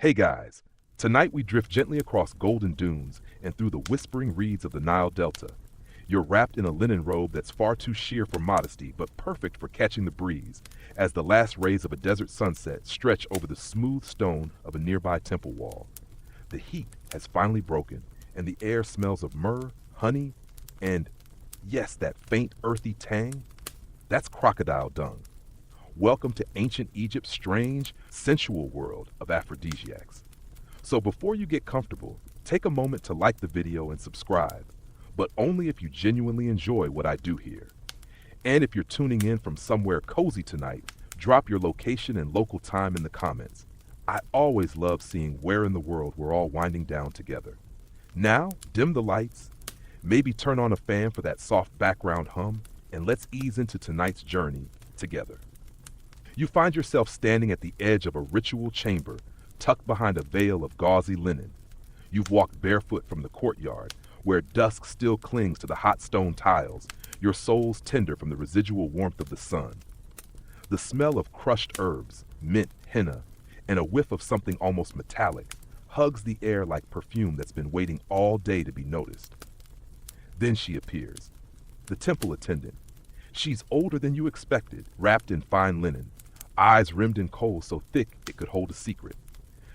Hey guys, tonight we drift gently across golden dunes and through the whispering reeds of the Nile Delta. You're wrapped in a linen robe that's far too sheer for modesty, but perfect for catching the breeze, as the last rays of a desert sunset stretch over the smooth stone of a nearby temple wall. The heat has finally broken, and the air smells of myrrh, honey, and, yes, that faint earthy tang. That's crocodile dung. Welcome to ancient Egypt's strange, sensual world of aphrodisiacs. So before you get comfortable, take a moment to like the video and subscribe, but only if you genuinely enjoy what I do here. And if you're tuning in from somewhere cozy tonight, drop your location and local time in the comments. I always love seeing where in the world we're all winding down together. Now, dim the lights, maybe turn on a fan for that soft background hum, and let's ease into tonight's journey together. You find yourself standing at the edge of a ritual chamber, tucked behind a veil of gauzy linen. You've walked barefoot from the courtyard, where dusk still clings to the hot stone tiles, your soul's tender from the residual warmth of the sun. The smell of crushed herbs, mint, henna, and a whiff of something almost metallic hugs the air like perfume that's been waiting all day to be noticed. Then she appears, the temple attendant. She's older than you expected, wrapped in fine linen, eyes rimmed in kohl so thick it could hold a secret.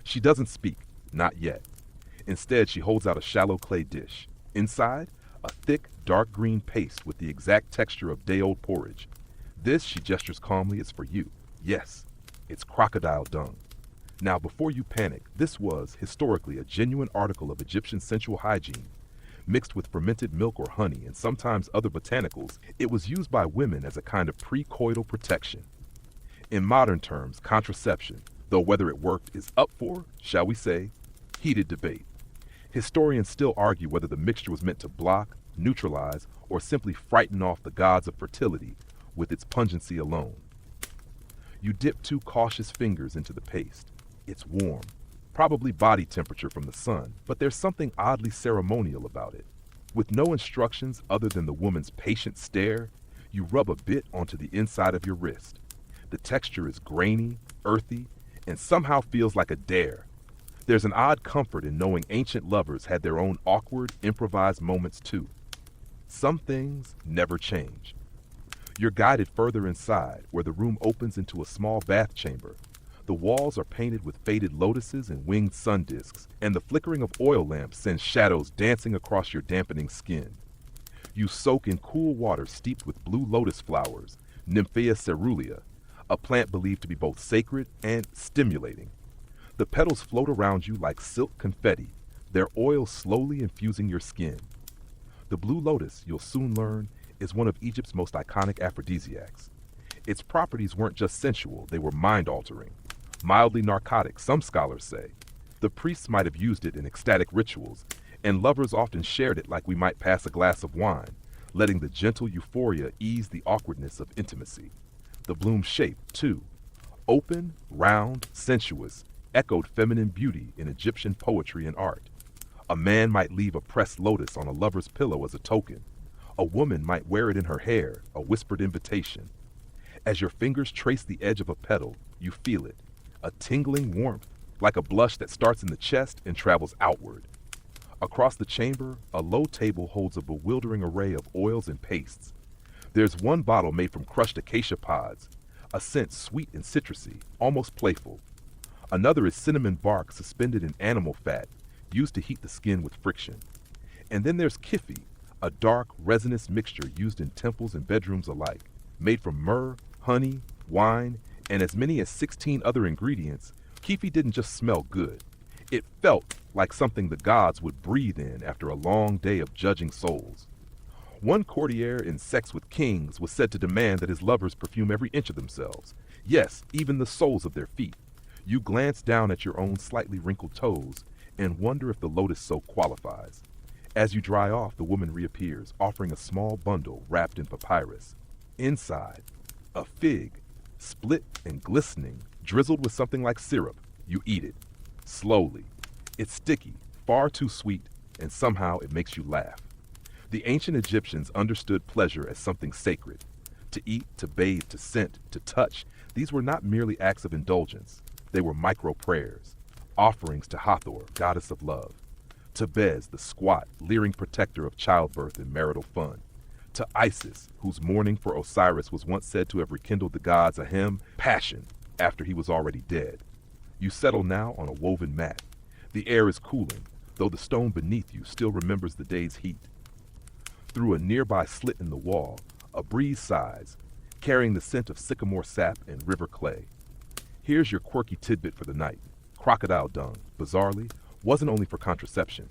She doesn't speak, not yet. Instead, she holds out a shallow clay dish. Inside, a thick, dark green paste with the exact texture of day-old porridge. This, she gestures calmly, is for you. Yes, it's crocodile dung. Now, before you panic, this was, historically, a genuine article of Egyptian sensual hygiene. Mixed with fermented milk or honey and sometimes other botanicals, it was used by women as a kind of pre-coital protection. In modern terms, contraception, though whether it worked is up for, shall we say, heated debate. Historians still argue whether the mixture was meant to block, neutralize, or simply frighten off the gods of fertility with its pungency alone. You dip two cautious fingers into the paste. It's warm, probably body temperature from the sun, but there's something oddly ceremonial about it. With no instructions other than the woman's patient stare, you rub a bit onto the inside of your wrist. The texture is grainy, earthy, and somehow feels like a dare. There's an odd comfort in knowing ancient lovers had their own awkward, improvised moments too. Some things never change. You're guided further inside, where the room opens into a small bath chamber. The walls are painted with faded lotuses and winged sun discs, and the flickering of oil lamps sends shadows dancing across your dampening skin. You soak in cool water steeped with blue lotus flowers, Nymphaea cerulea, a plant believed to be both sacred and stimulating. The petals float around you like silk confetti, their oil slowly infusing your skin. The blue lotus, you'll soon learn, is one of Egypt's most iconic aphrodisiacs. Its properties weren't just sensual, they were mind-altering. Mildly narcotic, some scholars say. The priests might have used it in ecstatic rituals, and lovers often shared it like we might pass a glass of wine, letting the gentle euphoria ease the awkwardness of intimacy. The bloom's shape, too. Open, round, sensuous, echoed feminine beauty in Egyptian poetry and art. A man might leave a pressed lotus on a lover's pillow as a token. A woman might wear it in her hair, a whispered invitation. As your fingers trace the edge of a petal, you feel it. A tingling warmth, like a blush that starts in the chest and travels outward. Across the chamber, a low table holds a bewildering array of oils and pastes. There's one bottle made from crushed acacia pods, a scent sweet and citrusy, almost playful. Another is cinnamon bark suspended in animal fat, used to heat the skin with friction. And then there's kifi, a dark, resinous mixture used in temples and bedrooms alike, made from myrrh, honey, wine, and as many as 16 other ingredients. Kifi didn't just smell good. It felt like something the gods would breathe in after a long day of judging souls. One courtier in Sex with Kings was said to demand that his lovers perfume every inch of themselves. Yes, even the soles of their feet. You glance down at your own slightly wrinkled toes and wonder if the lotus soap qualifies. As you dry off, the woman reappears, offering a small bundle wrapped in papyrus. Inside, a fig, split and glistening, drizzled with something like syrup. You eat it, slowly. It's sticky, far too sweet, and somehow it makes you laugh. The ancient Egyptians understood pleasure as something sacred. To eat, to bathe, to scent, to touch, these were not merely acts of indulgence. They were micro-prayers. offerings to Hathor, goddess of love, to Bez, the squat, leering protector of childbirth and marital fun, to Isis, whose mourning for Osiris was once said to have rekindled the gods a hymn, passion, after he was already dead. You settle now on a woven mat. The air is cooling, though the stone beneath you still remembers the day's heat. Through a nearby slit in the wall, a breeze sighs, carrying the scent of sycamore sap and river clay. Here's your quirky tidbit for the night. Crocodile dung, bizarrely, wasn't only for contraception.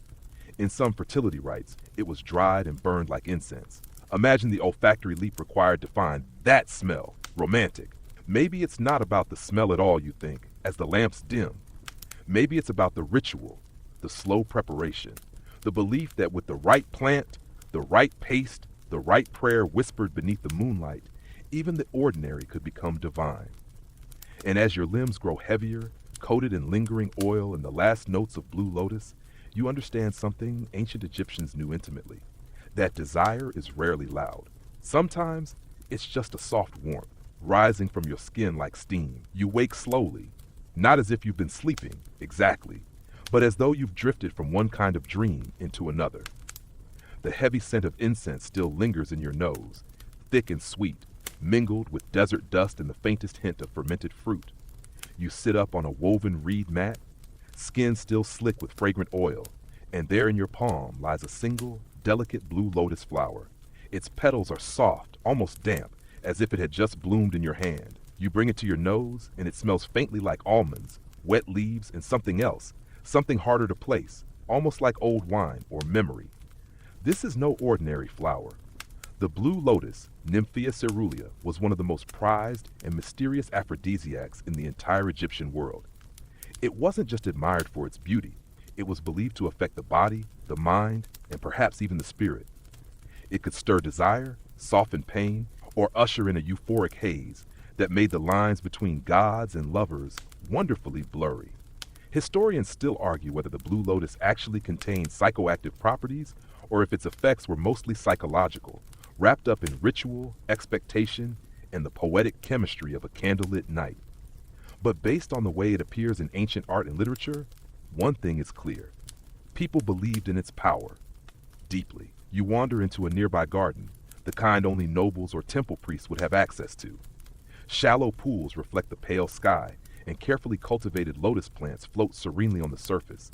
In some fertility rites, it was dried and burned like incense. Imagine the olfactory leap required to find that smell. Romantic. Maybe it's not about the smell at all, you think, as the lamps dim. Maybe it's about the ritual, the slow preparation, the belief that with the right plant, the right paste, the right prayer whispered beneath the moonlight, even the ordinary could become divine. And as your limbs grow heavier, coated in lingering oil and the last notes of blue lotus, you understand something ancient Egyptians knew intimately. That desire is rarely loud. Sometimes it's just a soft warmth, rising from your skin like steam. You wake slowly, not as if you've been sleeping, exactly, but as though you've drifted from one kind of dream into another. The heavy scent of incense still lingers in your nose, thick and sweet, mingled with desert dust and the faintest hint of fermented fruit. You sit up on a woven reed mat, skin still slick with fragrant oil, and there in your palm lies a single, delicate blue lotus flower. Its petals are soft, almost damp, as if it had just bloomed in your hand. You bring it to your nose, and it smells faintly like almonds, wet leaves, and something else, something harder to place, almost like old wine or memory. This is no ordinary flower. The blue lotus, Nymphea cerulea, was one of the most prized and mysterious aphrodisiacs in the entire Egyptian world. It wasn't just admired for its beauty. It was believed to affect the body, the mind, and perhaps even the spirit. It could stir desire, soften pain, or usher in a euphoric haze that made the lines between gods and lovers wonderfully blurry. Historians still argue whether the blue lotus actually contained psychoactive properties or if its effects were mostly psychological, wrapped up in ritual, expectation, and the poetic chemistry of a candlelit night. But based on the way it appears in ancient art and literature, one thing is clear. People believed in its power, deeply. You wander into a nearby garden, the kind only nobles or temple priests would have access to. Shallow pools reflect the pale sky, and carefully cultivated lotus plants float serenely on the surface.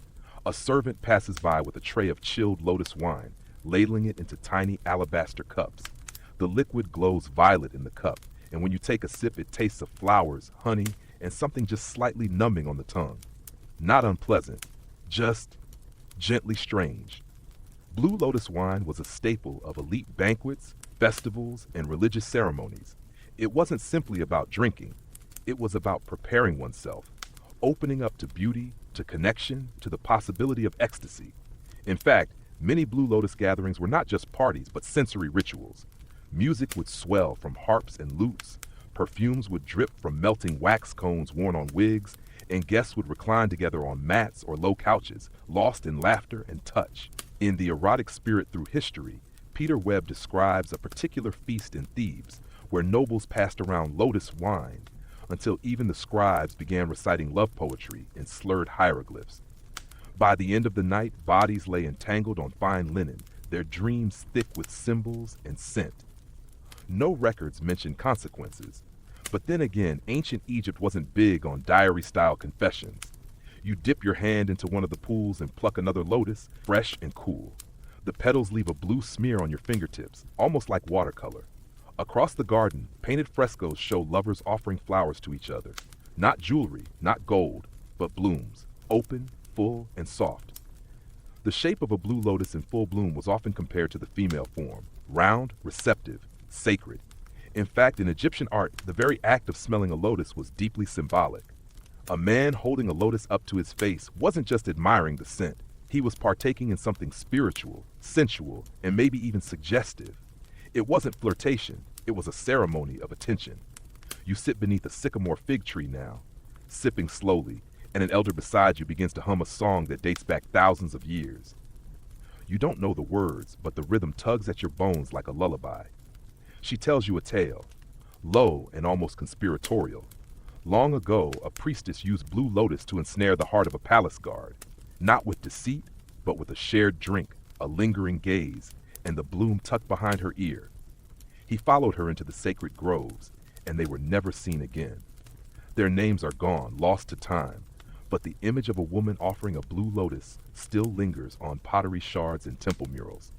A servant passes by with a tray of chilled lotus wine, ladling it into tiny alabaster cups. The liquid glows violet in the cup, and when you take a sip it tastes of flowers, honey, and something just slightly numbing on the tongue. Not unpleasant, just gently strange. Blue lotus wine was a staple of elite banquets, festivals, and religious ceremonies. It wasn't simply about drinking. It was about preparing oneself, opening up to beauty, to connection, to the possibility of ecstasy. In fact, many Blue Lotus gatherings were not just parties, but sensory rituals. Music would swell from harps and lutes, perfumes would drip from melting wax cones worn on wigs, and guests would recline together on mats or low couches, lost in laughter and touch. In The Erotic Spirit Through History, Peter Webb describes a particular feast in Thebes, where nobles passed around lotus wine, until even the scribes began reciting love poetry in slurred hieroglyphs. By the end of the night, bodies lay entangled on fine linen, their dreams thick with symbols and scent. No records mention consequences, but then again, ancient Egypt wasn't big on diary-style confessions. You dip your hand into one of the pools and pluck another lotus, fresh and cool. The petals leave a blue smear on your fingertips, almost like watercolor. Across the garden, painted frescoes show lovers offering flowers to each other. Not jewelry, not gold, but blooms, open, full, and soft. The shape of a blue lotus in full bloom was often compared to the female form, round, receptive, sacred. In fact, in Egyptian art, the very act of smelling a lotus was deeply symbolic. A man holding a lotus up to his face wasn't just admiring the scent. He was partaking in something spiritual, sensual, and maybe even suggestive. It wasn't flirtation. It was a ceremony of attention. You sit beneath a sycamore fig tree now, sipping slowly, and an elder beside you begins to hum a song that dates back thousands of years. You don't know the words, but the rhythm tugs at your bones like a lullaby. She tells you a tale, low and almost conspiratorial. Long ago, a priestess used blue lotus to ensnare the heart of a palace guard, not with deceit, but with a shared drink, a lingering gaze, and the bloom tucked behind her ear. He followed her into the sacred groves, and they were never seen again. Their names are gone, lost to time, but the image of a woman offering a blue lotus still lingers on pottery shards and temple murals.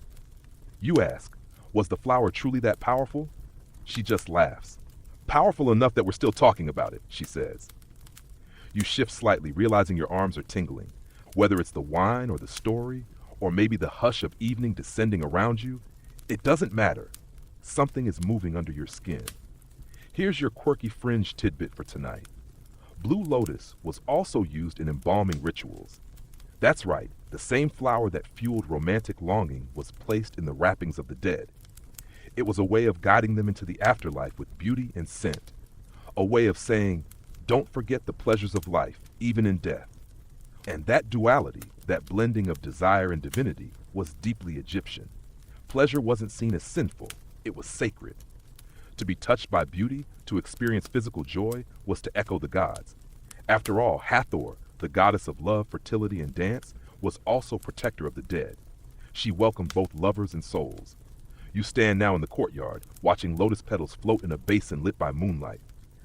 You ask, was the flower truly that powerful? She just laughs. Powerful enough that we're still talking about it, she says. You shift slightly, realizing your arms are tingling. Whether it's the wine or the story, or maybe the hush of evening descending around you, it doesn't matter. Something is moving under your skin. Here's your quirky fringe tidbit for tonight. Blue lotus was also used in embalming rituals. That's right, the same flower that fueled romantic longing was placed in the wrappings of the dead. It was a way of guiding them into the afterlife with beauty and scent. A way of saying, don't forget the pleasures of life, even in death. And that duality, that blending of desire and divinity, was deeply Egyptian. Pleasure wasn't seen as sinful, it was sacred. To be touched by beauty, to experience physical joy, was to echo the gods. After all, Hathor, the goddess of love, fertility, and dance, was also protector of the dead. She welcomed both lovers and souls. You stand now in the courtyard, watching lotus petals float in a basin lit by moonlight.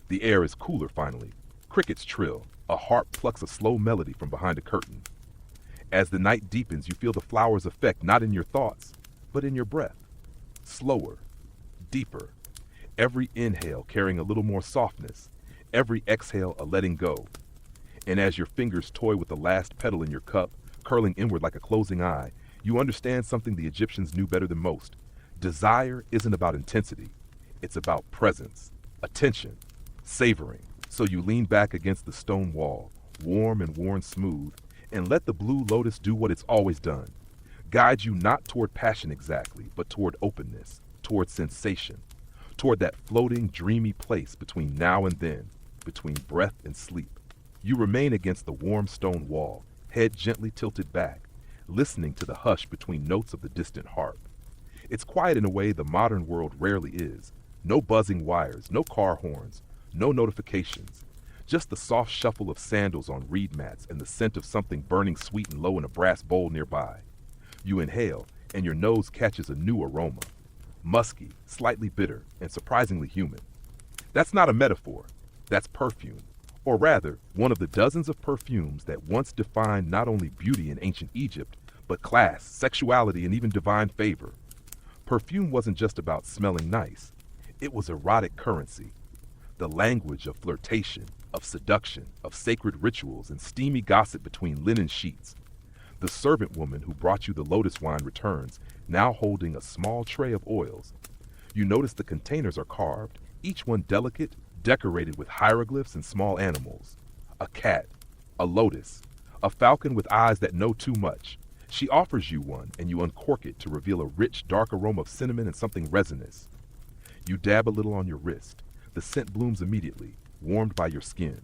The air is cooler finally. Crickets trill. A harp plucks a slow melody from behind a curtain. As the night deepens, you feel the flower's effect not in your thoughts, but in your breath. Slower, deeper. Every inhale carrying a little more softness, every exhale a letting go. And as your fingers toy with the last petal in your cup, curling inward like a closing eye, you understand something the Egyptians knew better than most. Desire isn't about intensity, it's about presence, attention, savoring. So you lean back against the stone wall, warm and worn smooth, and let the blue lotus do what it's always done. Guide you not toward passion exactly, but toward openness, toward sensation, toward that floating, dreamy place between now and then, between breath and sleep. You remain against the warm stone wall, head gently tilted back, listening to the hush between notes of the distant harp. It's quiet in a way the modern world rarely is. No buzzing wires, no car horns, no notifications. Just the soft shuffle of sandals on reed mats and the scent of something burning sweet and low in a brass bowl nearby. You inhale, and your nose catches a new aroma. Musky, slightly bitter, and surprisingly human. That's not a metaphor. That's perfume. Or rather, one of the dozens of perfumes that once defined not only beauty in ancient Egypt, but class, sexuality, and even divine favor. Perfume wasn't just about smelling nice. It was erotic currency. The language of flirtation, of seduction, of sacred rituals, and steamy gossip between linen sheets. The servant woman who brought you the lotus wine returns, now holding a small tray of oils. You notice the containers are carved, each one delicate, decorated with hieroglyphs and small animals. A cat, a lotus, a falcon with eyes that know too much. She offers you one, and you uncork it to reveal a rich, dark aroma of cinnamon and something resinous. You dab a little on your wrist. The scent blooms immediately, warmed by your skin.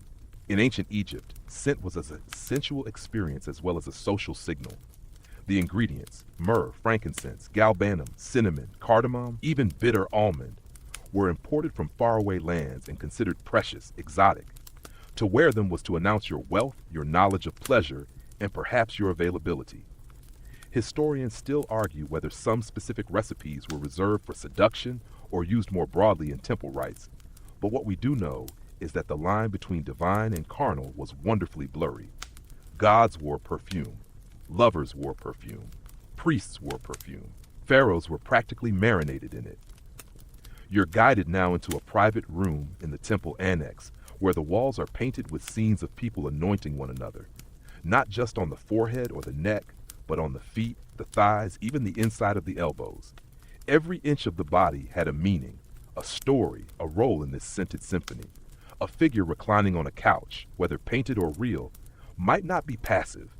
In ancient Egypt, scent was a sensual experience as well as a social signal. The ingredients, myrrh, frankincense, galbanum, cinnamon, cardamom, even bitter almond, were imported from faraway lands and considered precious, exotic. To wear them was to announce your wealth, your knowledge of pleasure, and perhaps your availability. Historians still argue whether some specific recipes were reserved for seduction or used more broadly in temple rites, but what we do know is that the line between divine and carnal was wonderfully blurry. Gods wore perfume, lovers wore perfume, priests wore perfume, pharaohs were practically marinated in it. You're guided now into a private room in the temple annex, where the walls are painted with scenes of people anointing one another, not just on the forehead or the neck, but on the feet, the thighs, even the inside of the elbows. Every inch of the body had a meaning, a story, a role in this scented symphony. A figure reclining on a couch, whether painted or real, might not be passive.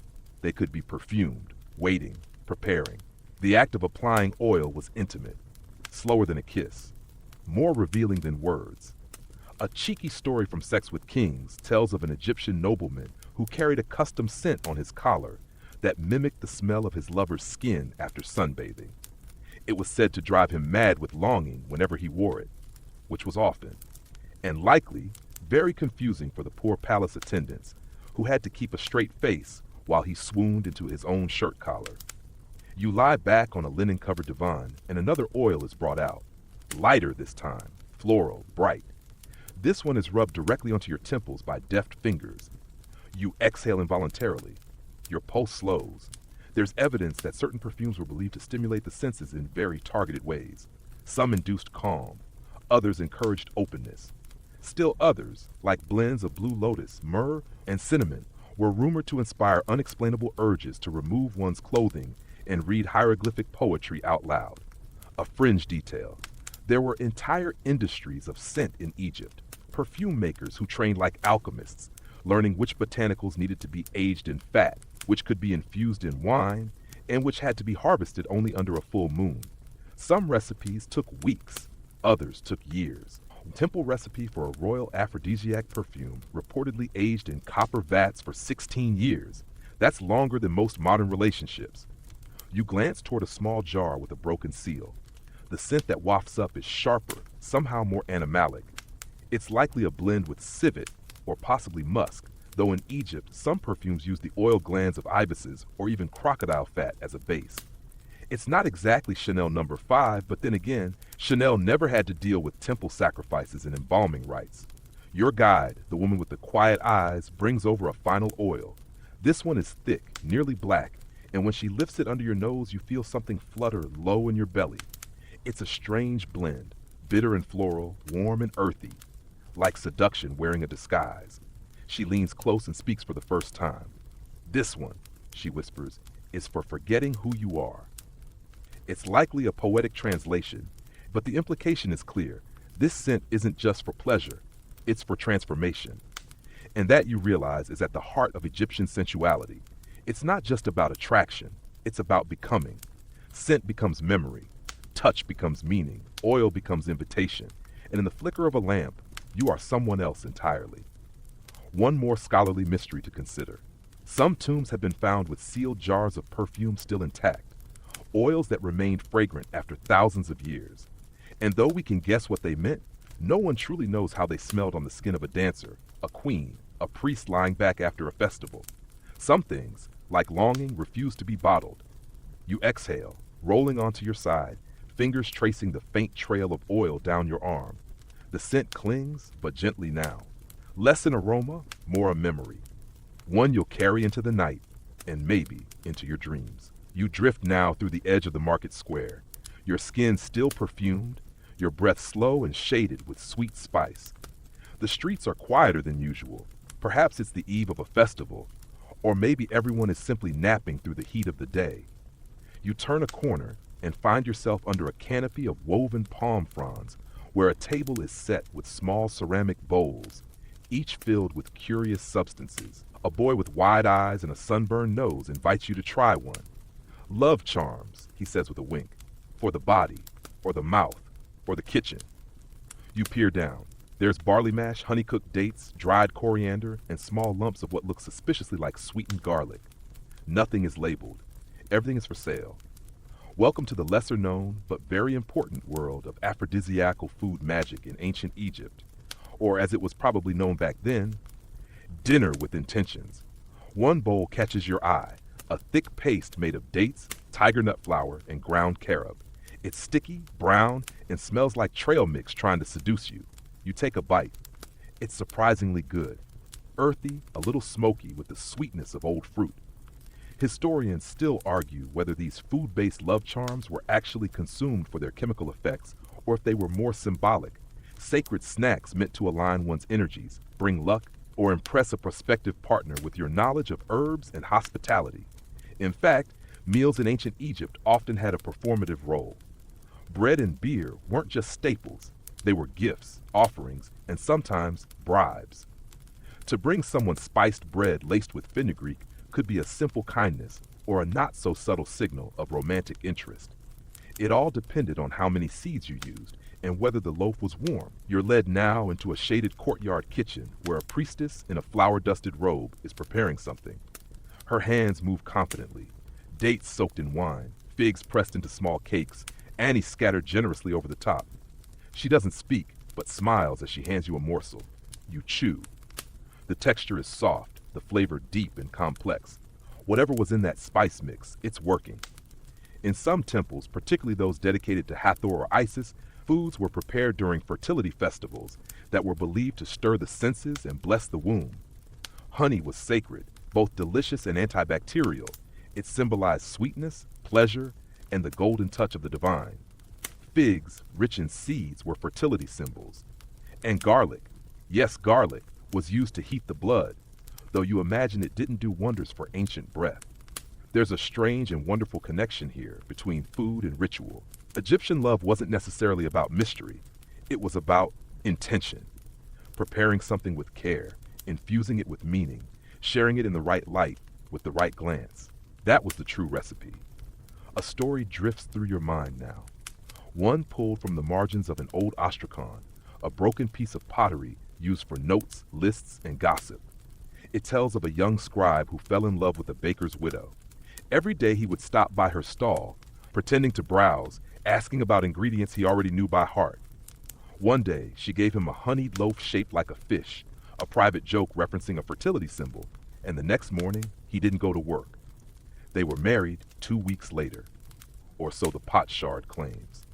They could be perfumed, waiting, preparing. The act of applying oil was intimate, slower than a kiss, more revealing than words. A cheeky story from Sex with Kings tells of an Egyptian nobleman who carried a custom scent on his collar that mimicked the smell of his lover's skin after sunbathing. It was said to drive him mad with longing whenever he wore it, which was often. And likely, very confusing for the poor palace attendants, who had to keep a straight face while he swooned into his own shirt collar. You lie back on a linen-covered divan, and another oil is brought out. Lighter this time, floral, bright. This one is rubbed directly onto your temples by deft fingers. You exhale involuntarily. Your pulse slows. There's evidence that certain perfumes were believed to stimulate the senses in very targeted ways. Some induced calm. Others encouraged openness. Still others, like blends of blue lotus, myrrh, and cinnamon, were rumored to inspire unexplainable urges to remove one's clothing and read hieroglyphic poetry out loud. A fringe detail. There were entire industries of scent in Egypt, perfume makers who trained like alchemists, learning which botanicals needed to be aged in fat, which could be infused in wine, and which had to be harvested only under a full moon. Some recipes took weeks, others took years. Temple recipe for a royal aphrodisiac perfume reportedly aged in copper vats for 16 years. That's longer than most modern relationships. You glance toward a small jar with a broken seal. The scent that wafts up is sharper, somehow more animalic. It's likely a blend with civet or possibly musk, though in Egypt, some perfumes use the oil glands of ibises or even crocodile fat as a base. It's not exactly Chanel No. 5, but then again, Chanel never had to deal with temple sacrifices and embalming rites. Your guide, the woman with the quiet eyes, brings over a final oil. This one is thick, nearly black, and when she lifts it under your nose, you feel something flutter low in your belly. It's a strange blend, bitter and floral, warm and earthy, like seduction wearing a disguise. She leans close and speaks for the first time. This one, she whispers, is for forgetting who you are. It's likely a poetic translation, but the implication is clear. This scent isn't just for pleasure, it's for transformation. And that, you realize, is at the heart of Egyptian sensuality. It's not just about attraction, it's about becoming. Scent becomes memory, touch becomes meaning, oil becomes invitation, and in the flicker of a lamp, you are someone else entirely. One more scholarly mystery to consider. Some tombs have been found with sealed jars of perfume still intact, oils that remained fragrant after thousands of years. And though we can guess what they meant, no one truly knows how they smelled on the skin of a dancer, a queen, a priest lying back after a festival. Some things, like longing, refuse to be bottled. You exhale, rolling onto your side, fingers tracing the faint trail of oil down your arm. The scent clings, but gently now. Less an aroma, more a memory. One you'll carry into the night, and maybe into your dreams. You drift now through the edge of the market square, your skin still perfumed, your breath slow and shaded with sweet spice. The streets are quieter than usual. Perhaps it's the eve of a festival, or maybe everyone is simply napping through the heat of the day. You turn a corner and find yourself under a canopy of woven palm fronds, where a table is set with small ceramic bowls, each filled with curious substances. A boy with wide eyes and a sunburned nose invites you to try one. Love charms, he says with a wink, for the body, or the mouth, or the kitchen. You peer down. There's barley mash, honey-cooked dates, dried coriander, and small lumps of what looks suspiciously like sweetened garlic. Nothing is labeled. Everything is for sale. Welcome to the lesser-known but very important world of aphrodisiacal food magic in ancient Egypt, or as it was probably known back then, dinner with intentions. One bowl catches your eye, a thick paste made of dates, tiger nut flour, and ground carob. It's sticky, brown, and smells like trail mix trying to seduce you. You take a bite. It's surprisingly good. Earthy, a little smoky with the sweetness of old fruit. Historians still argue whether these food-based love charms were actually consumed for their chemical effects or if they were more symbolic, sacred snacks meant to align one's energies, bring luck, or impress a prospective partner with your knowledge of herbs and hospitality. In fact, meals in ancient Egypt often had a performative role. Bread and beer weren't just staples, they were gifts, offerings, and sometimes bribes. To bring someone spiced bread laced with fenugreek could be a simple kindness or a not-so-subtle signal of romantic interest. It all depended on how many seeds you used and whether the loaf was warm. You're led now into a shaded courtyard kitchen where a priestess in a flour-dusted robe is preparing something. Her hands move confidently, dates soaked in wine, figs pressed into small cakes, anise scattered generously over the top. She doesn't speak, but smiles as she hands you a morsel. You chew. The texture is soft, the flavor deep and complex. Whatever was in that spice mix, it's working. In some temples, particularly those dedicated to Hathor or Isis, foods were prepared during fertility festivals that were believed to stir the senses and bless the womb. Honey was sacred, both delicious and antibacterial. It symbolized sweetness, pleasure, and the golden touch of the divine. Figs, rich in seeds, were fertility symbols. And garlic, yes, garlic, was used to heat the blood, though you imagine it didn't do wonders for ancient breath. There's a strange and wonderful connection here between food and ritual. Egyptian love wasn't necessarily about mystery. It was about intention. Preparing something with care, infusing it with meaning, sharing it in the right light with the right glance. That was the true recipe. A story drifts through your mind now. One pulled from the margins of an old ostrakhan, a broken piece of pottery used for notes, lists, and gossip. It tells of a young scribe who fell in love with a baker's widow. Every day he would stop by her stall, pretending to browse, asking about ingredients he already knew by heart. One day, she gave him a honeyed loaf shaped like a fish, a private joke referencing a fertility symbol, and the next morning, he didn't go to work. They were married 2 weeks later, or so the potsherd claims.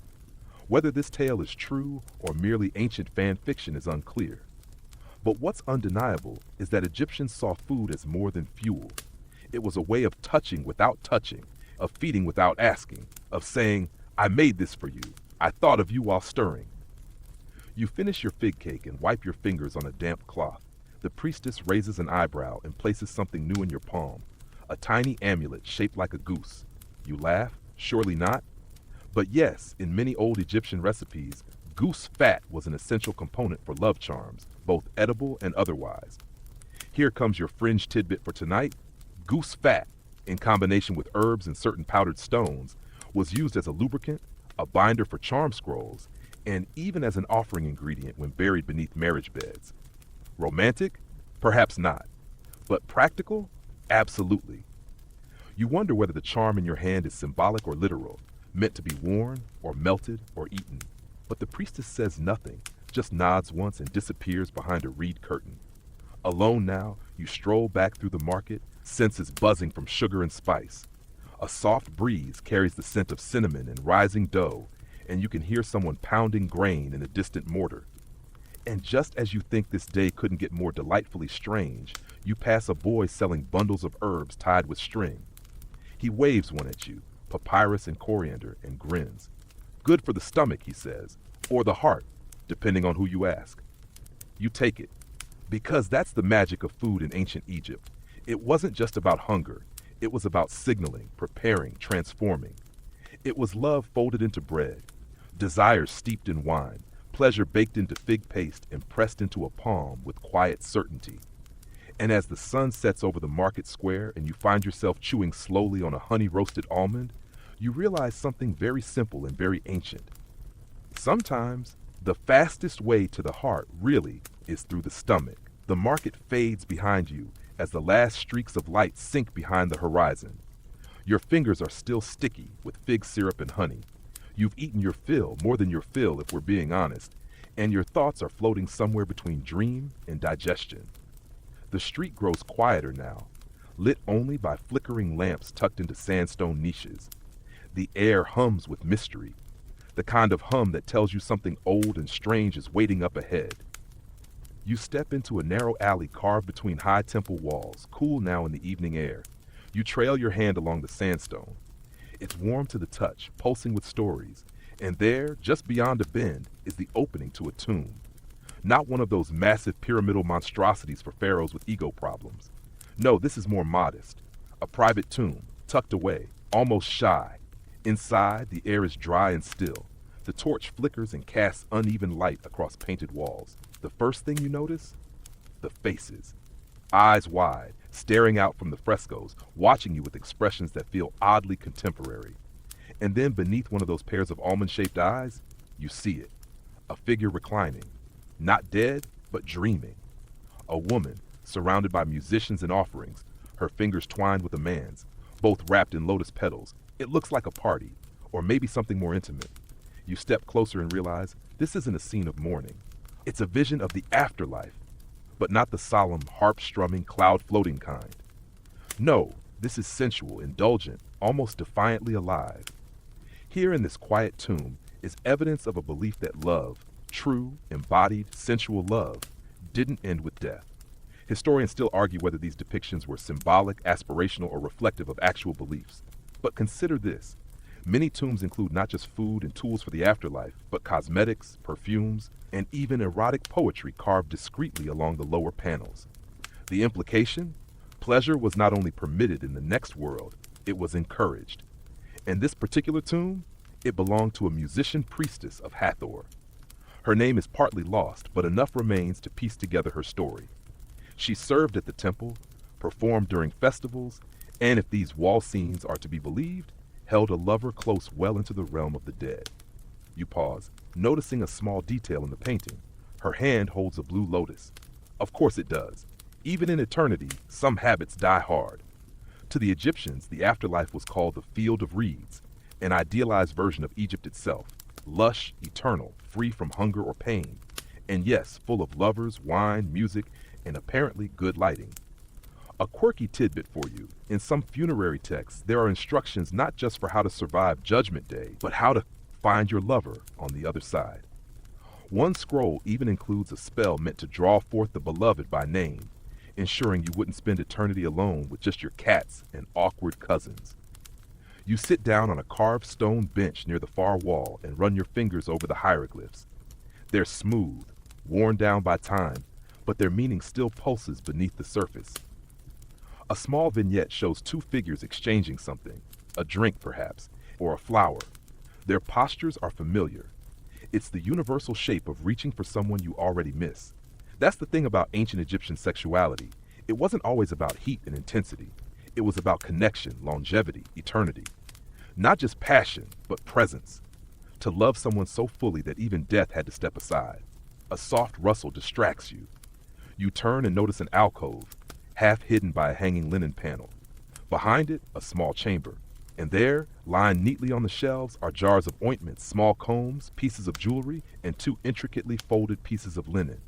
Whether this tale is true or merely ancient fan fiction is unclear. But what's undeniable is that Egyptians saw food as more than fuel. It was a way of touching without touching, of feeding without asking, of saying, "I made this for you. I thought of you while stirring." You finish your fig cake and wipe your fingers on a damp cloth. The priestess raises an eyebrow and places something new in your palm, a tiny amulet shaped like a goose. You laugh? Surely not. But yes, in many old Egyptian recipes, goose fat was an essential component for love charms, both edible and otherwise. Here comes your fringe tidbit for tonight. Goose fat, in combination with herbs and certain powdered stones, was used as a lubricant, a binder for charm scrolls, and even as an offering ingredient when buried beneath marriage beds. Romantic? Perhaps not. But practical? Absolutely. You wonder whether the charm in your hand is symbolic or literal, meant to be worn or melted or eaten. But the priestess says nothing, just nods once and disappears behind a reed curtain. Alone now, you stroll back through the market, senses buzzing from sugar and spice. A soft breeze carries the scent of cinnamon and rising dough, and you can hear someone pounding grain in a distant mortar. And just as you think this day couldn't get more delightfully strange, you pass a boy selling bundles of herbs tied with string. He waves one at you, papyrus and coriander, and grins. Good for the stomach, he says, or the heart, depending on who you ask. You take it, because that's the magic of food in ancient Egypt. It wasn't just about hunger. It was about signaling, preparing, transforming. It was love folded into bread, desire steeped in wine, pleasure baked into fig paste and pressed into a palm with quiet certainty. And as the sun sets over the market square and you find yourself chewing slowly on a honey-roasted almond, you realize something very simple and very ancient. Sometimes, the fastest way to the heart, really, is through the stomach. The market fades behind you as the last streaks of light sink behind the horizon. Your fingers are still sticky with fig syrup and honey. You've eaten your fill, more than your fill if we're being honest, and your thoughts are floating somewhere between dream and digestion. The street grows quieter now, lit only by flickering lamps tucked into sandstone niches. The air hums with mystery, the kind of hum that tells you something old and strange is waiting up ahead. You step into a narrow alley carved between high temple walls, cool now in the evening air. You trail your hand along the sandstone. It's warm to the touch, pulsing with stories, and there, just beyond a bend, is the opening to a tomb. Not one of those massive pyramidal monstrosities for pharaohs with ego problems. No, this is more modest. A private tomb, tucked away, almost shy. Inside, the air is dry and still. The torch flickers and casts uneven light across painted walls. The first thing you notice? The faces. Eyes wide, staring out from the frescoes, watching you with expressions that feel oddly contemporary. And then beneath one of those pairs of almond-shaped eyes, you see it. A figure reclining. Not dead, but dreaming. A woman, surrounded by musicians and offerings, her fingers twined with a man's, both wrapped in lotus petals. It looks like a party, or maybe something more intimate. You step closer and realize this isn't a scene of mourning. It's a vision of the afterlife, but not the solemn, harp-strumming, cloud-floating kind. No, this is sensual, indulgent, almost defiantly alive. Here in this quiet tomb is evidence of a belief that love, true, embodied, sensual love, didn't end with death. Historians still argue whether these depictions were symbolic, aspirational, or reflective of actual beliefs. But consider this. Many tombs include not just food and tools for the afterlife, but cosmetics, perfumes, and even erotic poetry carved discreetly along the lower panels. The implication? Pleasure was not only permitted in the next world, it was encouraged. And this particular tomb, it belonged to a musician priestess of Hathor. Her name is partly lost, but enough remains to piece together her story. She served at the temple, performed during festivals, and if these wall scenes are to be believed, held a lover close well into the realm of the dead. You pause, noticing a small detail in the painting. Her hand holds a blue lotus. Of course it does. Even in eternity, some habits die hard. To the Egyptians, the afterlife was called the Field of Reeds, an idealized version of Egypt itself, lush, eternal, free from hunger or pain, and yes, full of lovers, wine, music, and apparently good lighting. A quirky tidbit for you, in some funerary texts, there are instructions not just for how to survive Judgment Day, but how to find your lover on the other side. One scroll even includes a spell meant to draw forth the beloved by name, ensuring you wouldn't spend eternity alone with just your cats and awkward cousins. You sit down on a carved stone bench near the far wall and run your fingers over the hieroglyphs. They're smooth, worn down by time, but their meaning still pulses beneath the surface. A small vignette shows two figures exchanging something, a drink perhaps, or a flower. Their postures are familiar. It's the universal shape of reaching for someone you already miss. That's the thing about ancient Egyptian sexuality. It wasn't always about heat and intensity. It was about connection, longevity, eternity. Not just passion, but presence. To love someone so fully that even death had to step aside. A soft rustle distracts you. You turn and notice an alcove, half hidden by a hanging linen panel. Behind it, a small chamber. And there, lying neatly on the shelves, are jars of ointments, small combs, pieces of jewelry, and two intricately folded pieces of linen.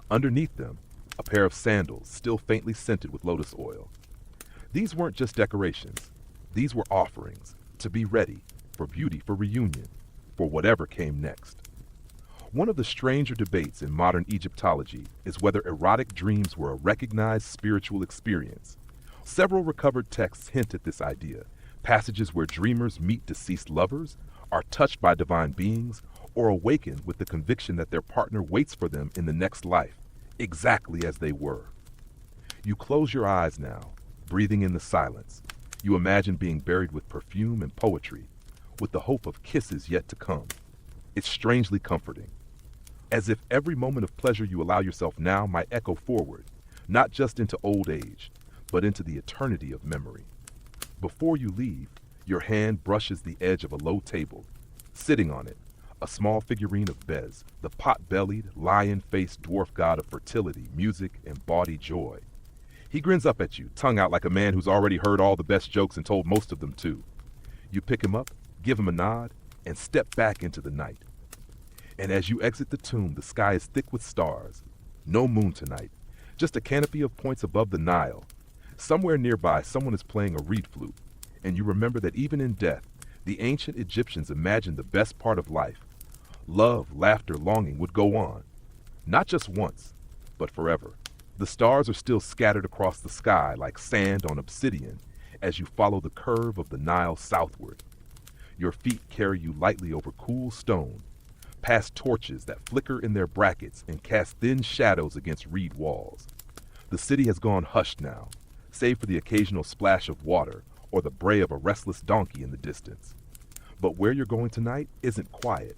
Underneath them, a pair of sandals, still faintly scented with lotus oil. These weren't just decorations. These were offerings, to be ready, for beauty, for reunion, for whatever came next. One of the stranger debates in modern Egyptology is whether erotic dreams were a recognized spiritual experience. Several recovered texts hint at this idea, passages where dreamers meet deceased lovers, are touched by divine beings, or awaken with the conviction that their partner waits for them in the next life, exactly as they were. You close your eyes now, breathing in the silence. You imagine being buried with perfume and poetry, with the hope of kisses yet to come. It's strangely comforting. As if every moment of pleasure you allow yourself now might echo forward, not just into old age, but into the eternity of memory. Before you leave, your hand brushes the edge of a low table. Sitting on it, a small figurine of Bez, the pot-bellied, lion-faced dwarf god of fertility, music, and bawdy joy. He grins up at you, tongue out like a man who's already heard all the best jokes and told most of them too. You pick him up, give him a nod, and step back into the night. And as you exit the tomb, the sky is thick with stars. No moon tonight, just a canopy of points above the Nile. Somewhere nearby, someone is playing a reed flute, and you remember that even in death, the ancient Egyptians imagined the best part of life. Love, laughter, longing would go on. Not just once, but forever. The stars are still scattered across the sky like sand on obsidian as you follow the curve of the Nile southward. Your feet carry you lightly over cool stone, past torches that flicker in their brackets and cast thin shadows against reed walls. The city has gone hushed now, save for the occasional splash of water or the bray of a restless donkey in the distance. But where you're going tonight isn't quiet.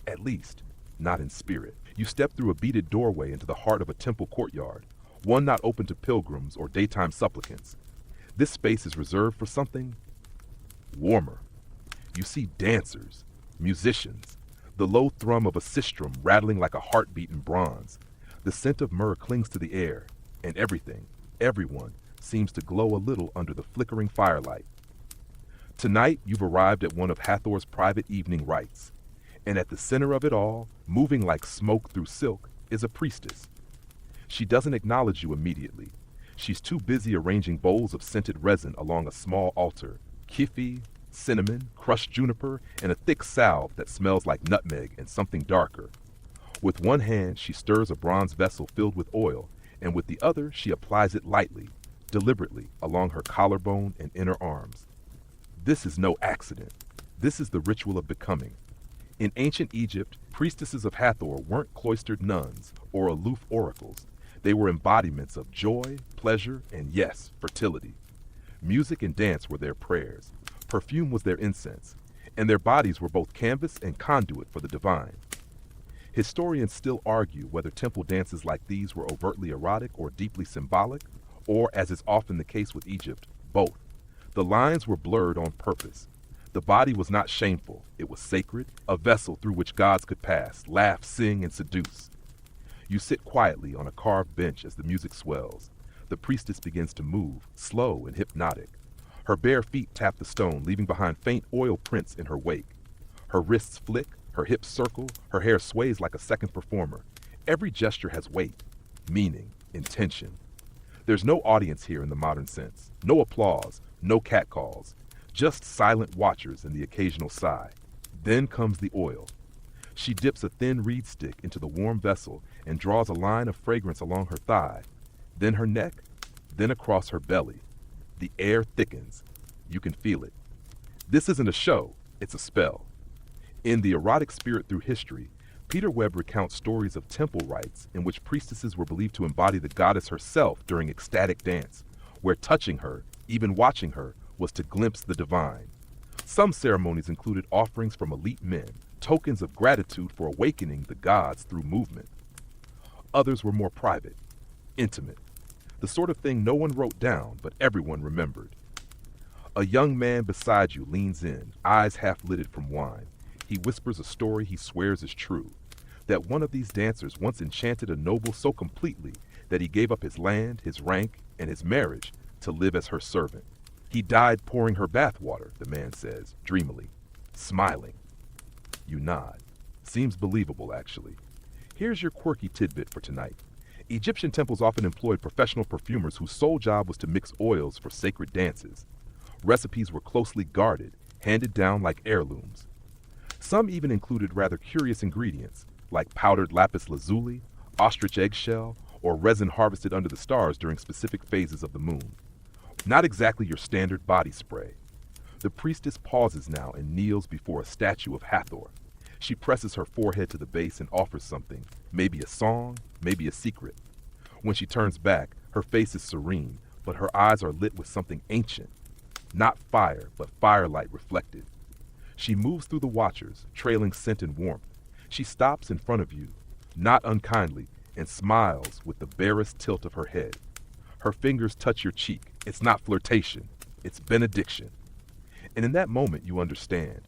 At least, not in spirit. You step through a beaded doorway into the heart of a temple courtyard, one not open to pilgrims or daytime supplicants. This space is reserved for something warmer. You see dancers, musicians, the low thrum of a sistrum rattling like a heartbeat in bronze. The scent of myrrh clings to the air, and everything, everyone, seems to glow a little under the flickering firelight. Tonight, you've arrived at one of Hathor's private evening rites, and at the center of it all, moving like smoke through silk, is a priestess. She doesn't acknowledge you immediately. She's too busy arranging bowls of scented resin along a small altar. Kiffy, cinnamon, crushed juniper, and a thick salve that smells like nutmeg and something darker. With one hand, she stirs a bronze vessel filled with oil, and with the other, she applies it lightly, deliberately, along her collarbone and inner arms. This is no accident. This is the ritual of becoming. In ancient Egypt, priestesses of Hathor weren't cloistered nuns or aloof oracles. They were embodiments of joy, pleasure, and yes, fertility. Music and dance were their prayers. Perfume was their incense, and their bodies were both canvas and conduit for the divine. Historians still argue whether temple dances like these were overtly erotic or deeply symbolic, or, as is often the case with Egypt, both. The lines were blurred on purpose. The body was not shameful, it was sacred, a vessel through which gods could pass, laugh, sing, and seduce. You sit quietly on a carved bench as the music swells. The priestess begins to move, slow and hypnotic. Her bare feet tap the stone, leaving behind faint oil prints in her wake. Her wrists flick, her hips circle, her hair sways like a second performer. Every gesture has weight, meaning, intention. There's no audience here in the modern sense. No applause, no catcalls. Just silent watchers and the occasional sigh. Then comes the oil. She dips a thin reed stick into the warm vessel and draws a line of fragrance along her thigh, then her neck, then across her belly. The air thickens. You can feel it. This isn't a show, it's a spell. In The Erotic Spirit Through History, Peter Webb recounts stories of temple rites in which priestesses were believed to embody the goddess herself during ecstatic dance, where touching her, even watching her, was to glimpse the divine. Some ceremonies included offerings from elite men, tokens of gratitude for awakening the gods through movement. Others were more private, intimate, the sort of thing no one wrote down, but everyone remembered. A young man beside you leans in, eyes half-lidded from wine. He whispers a story he swears is true, that one of these dancers once enchanted a noble so completely that he gave up his land, his rank, and his marriage to live as her servant. He died pouring her bath water, the man says, dreamily, smiling. You nod. Seems believable, actually. Here's your quirky tidbit for tonight. Egyptian temples often employed professional perfumers whose sole job was to mix oils for sacred dances. Recipes were closely guarded, handed down like heirlooms. Some even included rather curious ingredients, like powdered lapis lazuli, ostrich eggshell, or resin harvested under the stars during specific phases of the moon. Not exactly your standard body spray. The priestess pauses now and kneels before a statue of Hathor. She presses her forehead to the base and offers something, maybe a song, maybe a secret. When she turns back, her face is serene, but her eyes are lit with something ancient. Not fire, but firelight reflected. She moves through the watchers, trailing scent and warmth. She stops in front of you, not unkindly, and smiles with the barest tilt of her head. Her fingers touch your cheek. It's not flirtation, it's benediction. And in that moment you understand.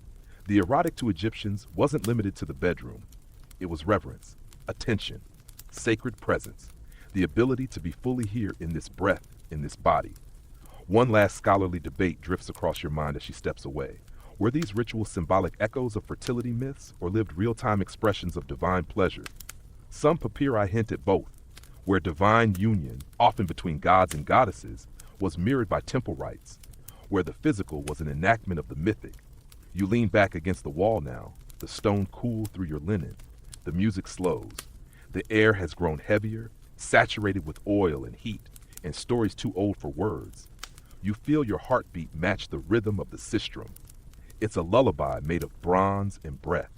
The erotic to Egyptians wasn't limited to the bedroom. It was reverence, attention, sacred presence, the ability to be fully here in this breath, in this body. One last scholarly debate drifts across your mind as she steps away. Were these rituals symbolic echoes of fertility myths or lived real-time expressions of divine pleasure? Some papyri hint at both, where divine union, often between gods and goddesses, was mirrored by temple rites, where the physical was an enactment of the mythic. You lean back against the wall now, the stone cool through your linen. The music slows. The air has grown heavier, saturated with oil and heat, and stories too old for words. You feel your heartbeat match the rhythm of the sistrum. It's a lullaby made of bronze and breath.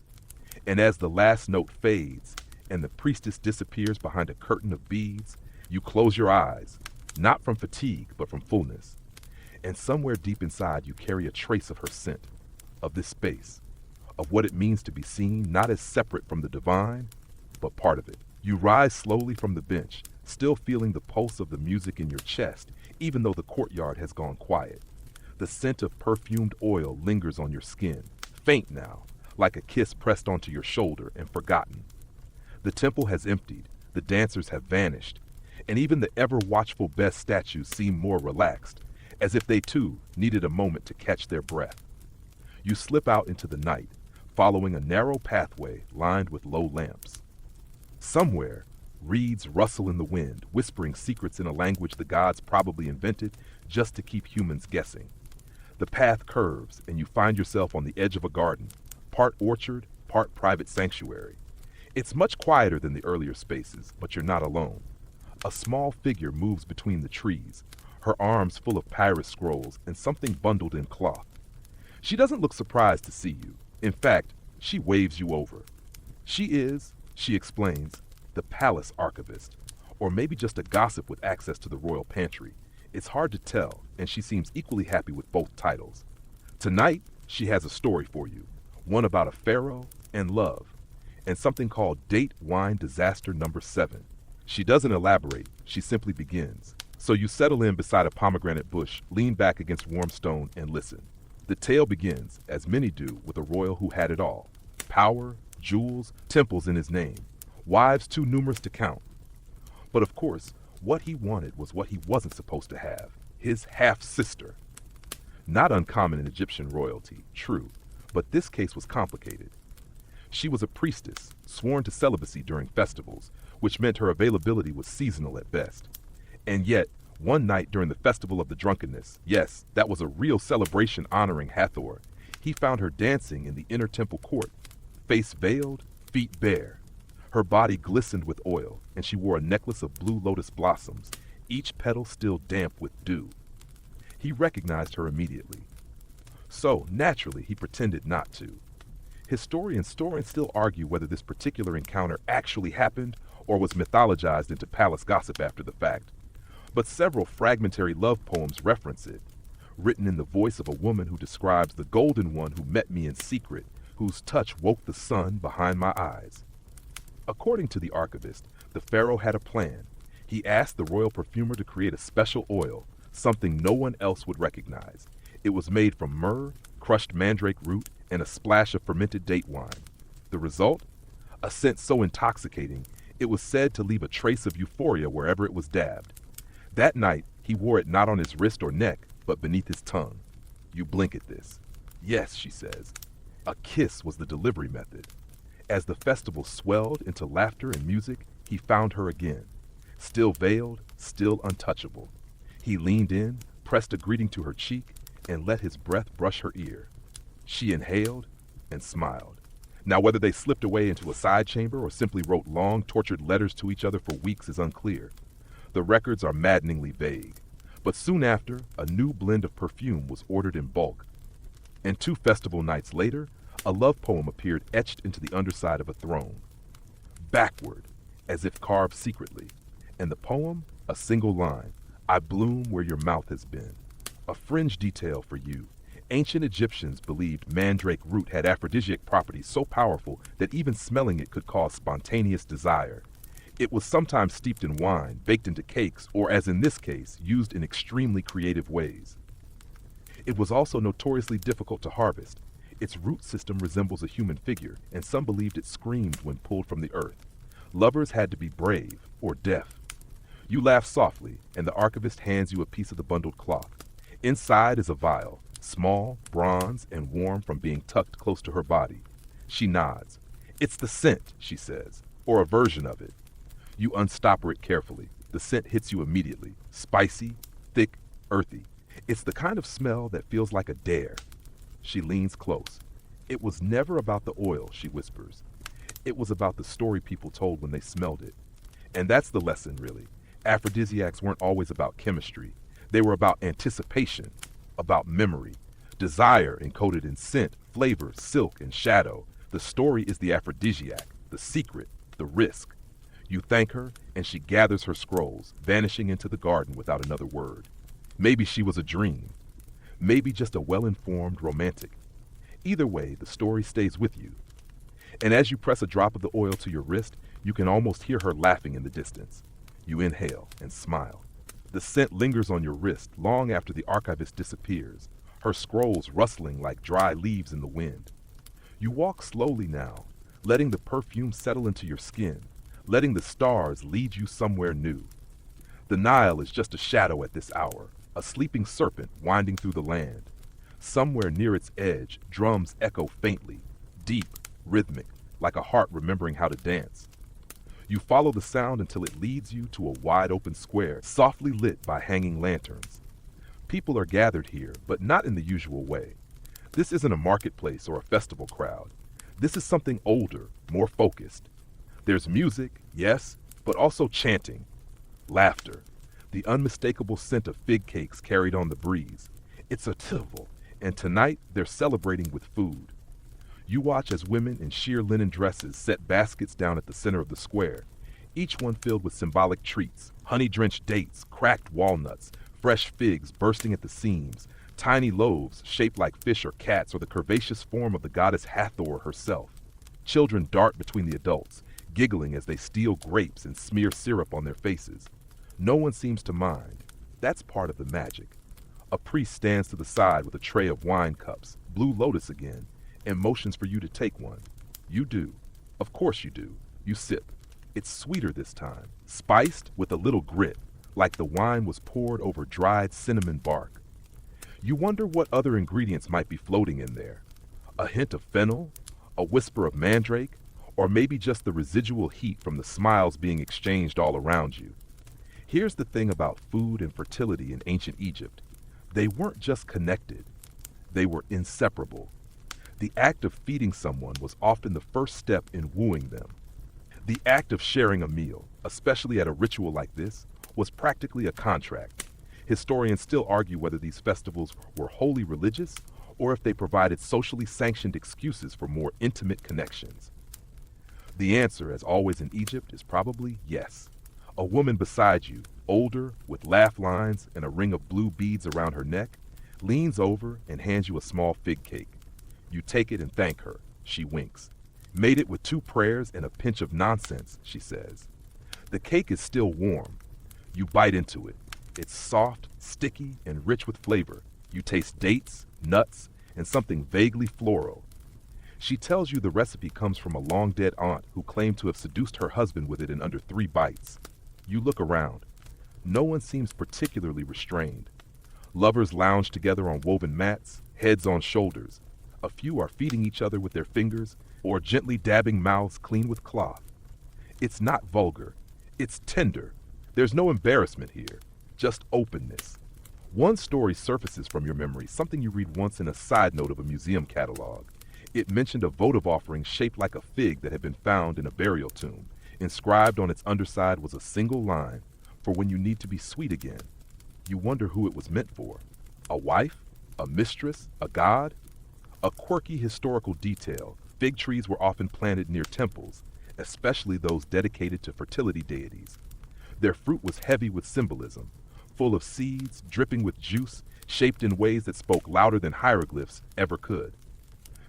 And as the last note fades and the priestess disappears behind a curtain of beads, you close your eyes, not from fatigue, but from fullness. And somewhere deep inside you carry a trace of her scent, of this space, of what it means to be seen not as separate from the divine, but part of it. You rise slowly from the bench, still feeling the pulse of the music in your chest, even though the courtyard has gone quiet. The scent of perfumed oil lingers on your skin, faint now, like a kiss pressed onto your shoulder and forgotten. The temple has emptied, the dancers have vanished, and even the ever-watchful Best statues seem more relaxed, as if they too needed a moment to catch their breath. You slip out into the night, following a narrow pathway lined with low lamps. Somewhere, Reeds rustle in the wind, whispering secrets in a language the gods probably invented just to keep humans guessing. The path curves, and you find yourself on the edge of a garden, part orchard, part private sanctuary. It's much quieter than the earlier spaces, but you're not alone. A small figure moves between the trees, her arms full of papyrus scrolls and something bundled in cloth. She doesn't look surprised to see you. In fact, she waves you over. She is, she explains, the palace archivist, or maybe just a gossip with access to the royal pantry. It's hard to tell, and she seems equally happy with both titles. Tonight, she has a story for you, one about a pharaoh and love, and something called Date Wine Disaster Number 7. She doesn't elaborate, she simply begins. So you settle in beside a pomegranate bush, lean back against warm stone, and listen. The tale begins, as many do, with a royal who had it all. Power, jewels, temples in his name, wives too numerous to count. But of course, what he wanted was what he wasn't supposed to have, his half-sister. Not uncommon in Egyptian royalty, true, but this case was complicated. She was a priestess, sworn to celibacy during festivals, which meant her availability was seasonal at best. And yet, one night during the festival of the drunkenness, yes, that was a real celebration honoring Hathor, he found her dancing in the inner temple court, face veiled, feet bare. Her body glistened with oil, and she wore a necklace of blue lotus blossoms, each petal still damp with dew. He recognized her immediately. So, naturally, he pretended not to. Historians still argue whether this particular encounter actually happened or was mythologized into palace gossip after the fact. But several fragmentary love poems reference it, written in the voice of a woman who describes the golden one who met me in secret, whose touch woke the sun behind my eyes. According to the archivist, the pharaoh had a plan. He asked the royal perfumer to create a special oil, something no one else would recognize. It was made from myrrh, crushed mandrake root, and a splash of fermented date wine. The result? A scent so intoxicating, it was said to leave a trace of euphoria wherever it was dabbed. That night, he wore it not on his wrist or neck, but beneath his tongue. You blink at this. Yes, she says. A kiss was the delivery method. As the festival swelled into laughter and music, he found her again. Still veiled, still untouchable. He leaned in, pressed a greeting to her cheek, and let his breath brush her ear. She inhaled and smiled. Now, whether they slipped away into a side chamber or simply wrote long, tortured letters to each other for weeks is unclear. The records are maddeningly vague. But soon after, a new blend of perfume was ordered in bulk. And 2 festival nights later, a love poem appeared etched into the underside of a throne. Backward, as if carved secretly. And the poem, a single line, I bloom where your mouth has been. A fringe detail for you. Ancient Egyptians believed mandrake root had aphrodisiac properties so powerful that even smelling it could cause spontaneous desire. It was sometimes steeped in wine, baked into cakes, or as in this case, used in extremely creative ways. It was also notoriously difficult to harvest. Its root system resembles a human figure, and some believed it screamed when pulled from the earth. Lovers had to be brave or deaf. You laugh softly, and the archivist hands you a piece of the bundled cloth. Inside is a vial, small, bronze, and warm from being tucked close to her body. She nods. It's the scent, she says, or a version of it. You unstopper it carefully. The scent hits you immediately. Spicy, thick, earthy. It's the kind of smell that feels like a dare. She leans close. It was never about the oil, she whispers. It was about the story people told when they smelled it. And that's the lesson, really. Aphrodisiacs weren't always about chemistry. They were about anticipation, about memory, desire encoded in scent, flavor, silk, and shadow. The story is the aphrodisiac, the secret, the risk. You thank her, and she gathers her scrolls, vanishing into the garden without another word. Maybe she was a dream. Maybe just a well-informed romantic. Either way, the story stays with you. And as you press a drop of the oil to your wrist, you can almost hear her laughing in the distance. You inhale and smile. The scent lingers on your wrist long after the archivist disappears, her scrolls rustling like dry leaves in the wind. You walk slowly now, letting the perfume settle into your skin, letting the stars lead you somewhere new. The Nile is just a shadow at this hour, a sleeping serpent winding through the land. Somewhere near its edge, drums echo faintly, deep, rhythmic, like a heart remembering how to dance. You follow the sound until it leads you to a wide open square, softly lit by hanging lanterns. People are gathered here, but not in the usual way. This isn't a marketplace or a festival crowd. This is something older, more focused. There's music, yes, but also chanting, laughter, the unmistakable scent of fig cakes carried on the breeze. It's a festival, and tonight they're celebrating with food. You watch as women in sheer linen dresses set baskets down at the center of the square, each one filled with symbolic treats, honey-drenched dates, cracked walnuts, fresh figs bursting at the seams, tiny loaves shaped like fish or cats or the curvaceous form of the goddess Hathor herself. Children dart between the adults, giggling as they steal grapes and smear syrup on their faces. No one seems to mind. That's part of the magic. A priest stands to the side with a tray of wine cups, Blue Lotus again, and motions for you to take one. You do. Of course you do. You sip. It's sweeter this time, spiced with a little grit, like the wine was poured over dried cinnamon bark. You wonder what other ingredients might be floating in there. A hint of fennel, a whisper of mandrake, or maybe just the residual heat from the smiles being exchanged all around you. Here's the thing about food and fertility in ancient Egypt. They weren't just connected, they were inseparable. The act of feeding someone was often the first step in wooing them. The act of sharing a meal, especially at a ritual like this, was practically a contract. Historians still argue whether these festivals were wholly religious or if they provided socially sanctioned excuses for more intimate connections. The answer, as always in Egypt, is probably yes. A woman beside you, older, with laugh lines and a ring of blue beads around her neck, leans over and hands you a small fig cake. You take it and thank her. She winks. Made it with 2 prayers and a pinch of nonsense, she says. The cake is still warm. You bite into it. It's soft, sticky, and rich with flavor. You taste dates, nuts, and something vaguely floral. She tells you the recipe comes from a long-dead aunt who claimed to have seduced her husband with it in under 3 bites. You look around. No one seems particularly restrained. Lovers lounge together on woven mats, heads on shoulders. A few are feeding each other with their fingers or gently dabbing mouths clean with cloth. It's not vulgar. It's tender. There's no embarrassment here, just openness. One story surfaces from your memory, something you read once in a side note of a museum catalog. It mentioned a votive offering shaped like a fig that had been found in a burial tomb. Inscribed on its underside was a single line, "For when you need to be sweet again." You wonder who it was meant for. A wife? A mistress? A god? A quirky historical detail. Fig trees were often planted near temples, especially those dedicated to fertility deities. Their fruit was heavy with symbolism, full of seeds, dripping with juice, shaped in ways that spoke louder than hieroglyphs ever could.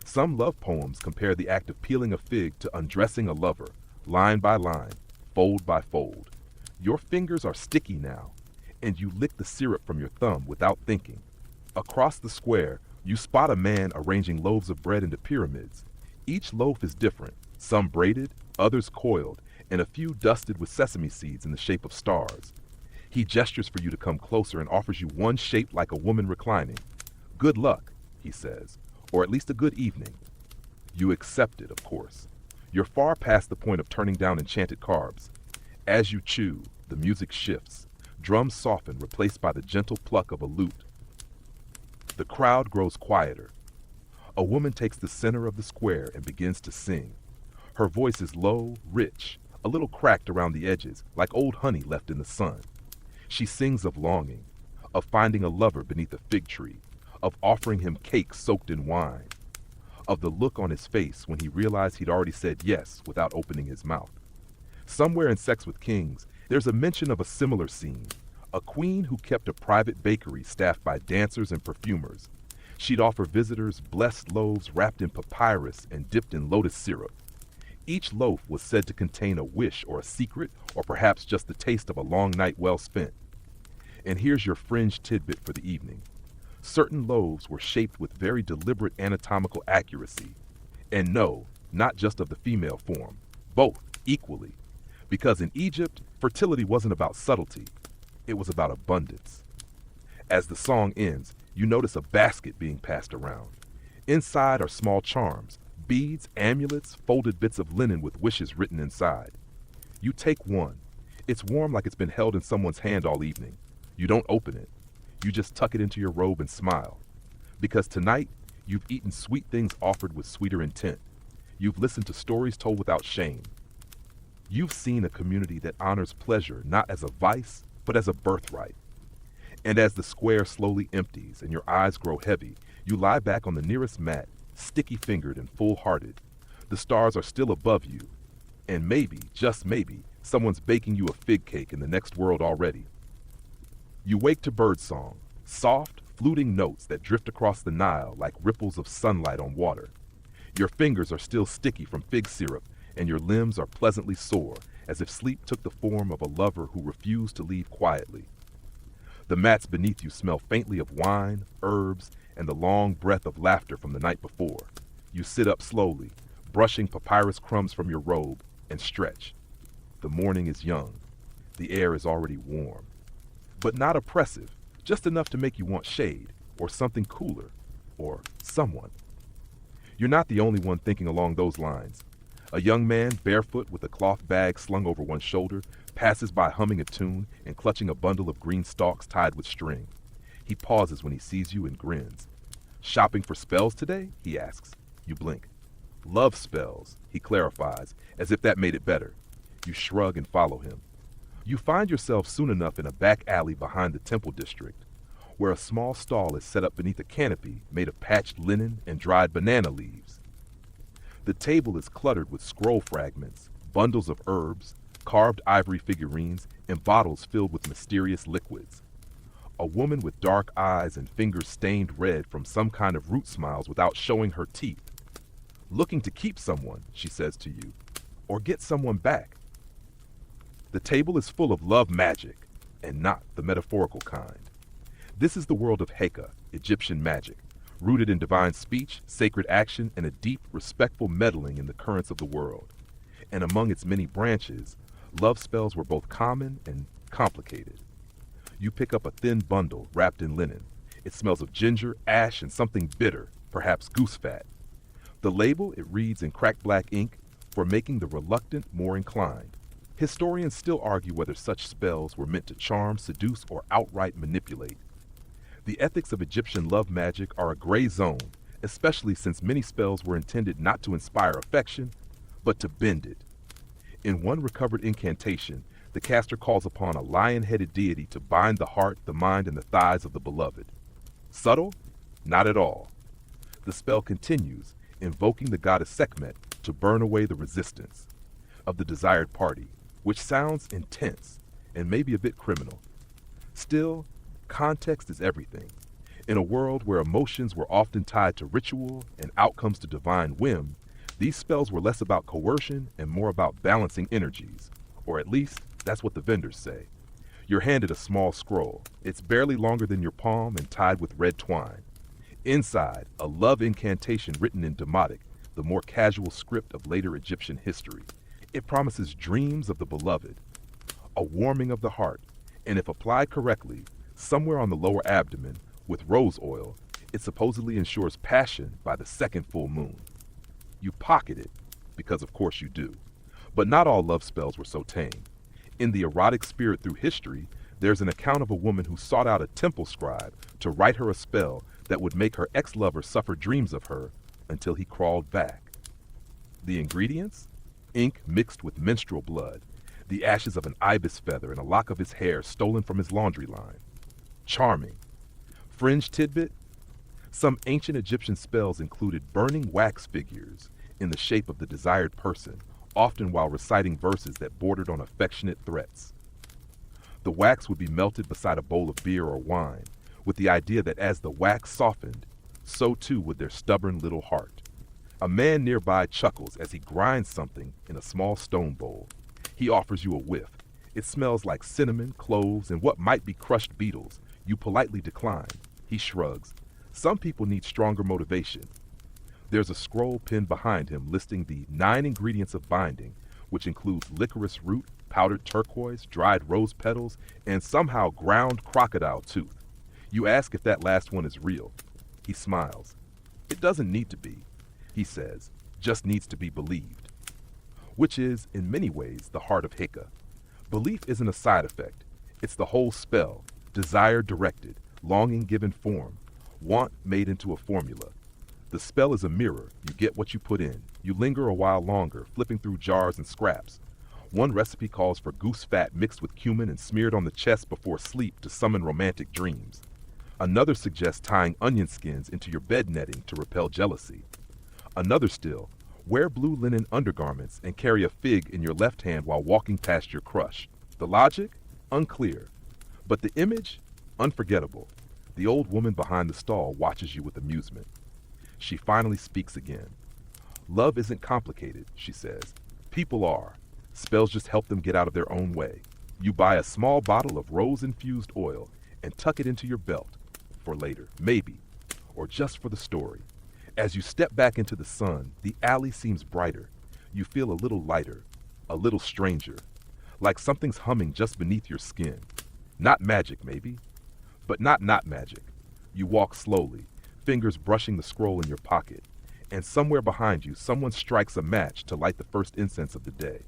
Some love poems compare the act of peeling a fig to undressing a lover, line by line, fold by fold. Your fingers are sticky now, and you lick the syrup from your thumb without thinking. Across the square, you spot a man arranging loaves of bread into pyramids. Each loaf is different, some braided, others coiled, and a few dusted with sesame seeds in the shape of stars. He gestures for you to come closer and offers you one shaped like a woman reclining. "Good luck," he says, "or at least a good evening." You accept it, of course. You're far past the point of turning down enchanted carbs. As you chew, the music shifts. Drums soften, replaced by the gentle pluck of a lute. The crowd grows quieter. A woman takes the center of the square and begins to sing. Her voice is low, rich, a little cracked around the edges, like old honey left in the sun. She sings of longing, of finding a lover beneath a fig tree, of offering him cake soaked in wine, of the look on his face when he realized he'd already said yes without opening his mouth. Somewhere in Sex with Kings, there's a mention of a similar scene, a queen who kept a private bakery staffed by dancers and perfumers. She'd offer visitors blessed loaves wrapped in papyrus and dipped in lotus syrup. Each loaf was said to contain a wish or a secret, or perhaps just the taste of a long night well spent. And here's your fringe tidbit for the evening. Certain loaves were shaped with very deliberate anatomical accuracy. And no, not just of the female form, both equally. Because in Egypt, fertility wasn't about subtlety, it was about abundance. As the song ends, you notice a basket being passed around. Inside are small charms, beads, amulets, folded bits of linen with wishes written inside. You take one. It's warm like it's been held in someone's hand all evening. You don't open it. You just tuck it into your robe and smile. Because tonight, you've eaten sweet things offered with sweeter intent. You've listened to stories told without shame. You've seen a community that honors pleasure not as a vice, but as a birthright. And as the square slowly empties and your eyes grow heavy, you lie back on the nearest mat, sticky-fingered and full-hearted. The stars are still above you. And maybe, just maybe, someone's baking you a fig cake in the next world already. You wake to birdsong, soft, fluting notes that drift across the Nile like ripples of sunlight on water. Your fingers are still sticky from fig syrup, and your limbs are pleasantly sore, as if sleep took the form of a lover who refused to leave quietly. The mats beneath you smell faintly of wine, herbs, and the long breath of laughter from the night before. You sit up slowly, brushing papyrus crumbs from your robe, and stretch. The morning is young. The air is already warm. But not oppressive, just enough to make you want shade, or something cooler, or someone. You're not the only one thinking along those lines. A young man, barefoot with a cloth bag slung over one shoulder, passes by humming a tune and clutching a bundle of green stalks tied with string. He pauses when he sees you and grins. "Shopping for spells today?" he asks. You blink. "Love spells," he clarifies, as if that made it better. You shrug and follow him. You find yourself soon enough in a back alley behind the temple district, where a small stall is set up beneath a canopy made of patched linen and dried banana leaves. The table is cluttered with scroll fragments, bundles of herbs, carved ivory figurines, and bottles filled with mysterious liquids. A woman with dark eyes and fingers stained red from some kind of root smiles without showing her teeth. "Looking to keep someone," she says to you, "or get someone back." The table is full of love magic, and not the metaphorical kind. This is the world of Heka, Egyptian magic, rooted in divine speech, sacred action, and a deep, respectful meddling in the currents of the world. And among its many branches, love spells were both common and complicated. You pick up a thin bundle wrapped in linen. It smells of ginger, ash, and something bitter, perhaps goose fat. The label, it reads in cracked black ink, "For making the reluctant more inclined." Historians still argue whether such spells were meant to charm, seduce, or outright manipulate. The ethics of Egyptian love magic are a gray zone, especially since many spells were intended not to inspire affection, but to bend it. In one recovered incantation, the caster calls upon a lion-headed deity to bind the heart, the mind, and the thighs of the beloved. Subtle? Not at all. The spell continues, invoking the goddess Sekhmet to burn away the resistance of the desired party, which sounds intense and maybe a bit criminal. Still, context is everything. In a world where emotions were often tied to ritual and outcomes to divine whim, these spells were less about coercion and more about balancing energies, or at least that's what the vendors say. You're handed a small scroll. It's barely longer than your palm and tied with red twine. Inside, a love incantation written in Demotic, the more casual script of later Egyptian history. It promises dreams of the beloved, a warming of the heart, and if applied correctly, somewhere on the lower abdomen, with rose oil, it supposedly ensures passion by the second full moon. You pocket it, because of course you do. But not all love spells were so tame. In the erotic spirit through history, there's an account of a woman who sought out a temple scribe to write her a spell that would make her ex-lover suffer dreams of her until he crawled back. The ingredients? Ink mixed with menstrual blood, the ashes of an ibis feather and a lock of his hair stolen from his laundry line. Charming. Fringe tidbit? Some ancient Egyptian spells included burning wax figures in the shape of the desired person, often while reciting verses that bordered on affectionate threats. The wax would be melted beside a bowl of beer or wine, with the idea that as the wax softened, so too would their stubborn little heart. A man nearby chuckles as he grinds something in a small stone bowl. He offers you a whiff. It smells like cinnamon, cloves, and what might be crushed beetles. You politely decline. He shrugs. Some people need stronger motivation. There's a scroll pinned behind him listing the 9 ingredients of binding, which includes licorice root, powdered turquoise, dried rose petals, and somehow ground crocodile tooth. You ask if that last one is real. He smiles. It doesn't need to be, he says, just needs to be believed. which is, in many ways, the heart of Heka. Belief isn't a side effect. It's the whole spell, desire directed, longing given form, want made into a formula. The spell is a mirror. You get what you put in. You linger a while longer, flipping through jars and scraps. One recipe calls for goose fat mixed with cumin and smeared on the chest before sleep to summon romantic dreams. Another suggests tying onion skins into your bed netting to repel jealousy. Another still, wear blue linen undergarments and carry a fig in your left hand while walking past your crush. The logic? Unclear. But the image? Unforgettable. The old woman behind the stall watches you with amusement. She finally speaks again. Love isn't complicated, she says. People are. Spells just help them get out of their own way. You buy a small bottle of rose-infused oil and tuck it into your belt. For later, maybe. Or just for the story. As you step back into the sun, the alley seems brighter. You feel a little lighter, a little stranger. Like something's humming just beneath your skin. Not magic, maybe. But not magic. You walk slowly, fingers brushing the scroll in your pocket. And somewhere behind you, someone strikes a match to light the first incense of the day.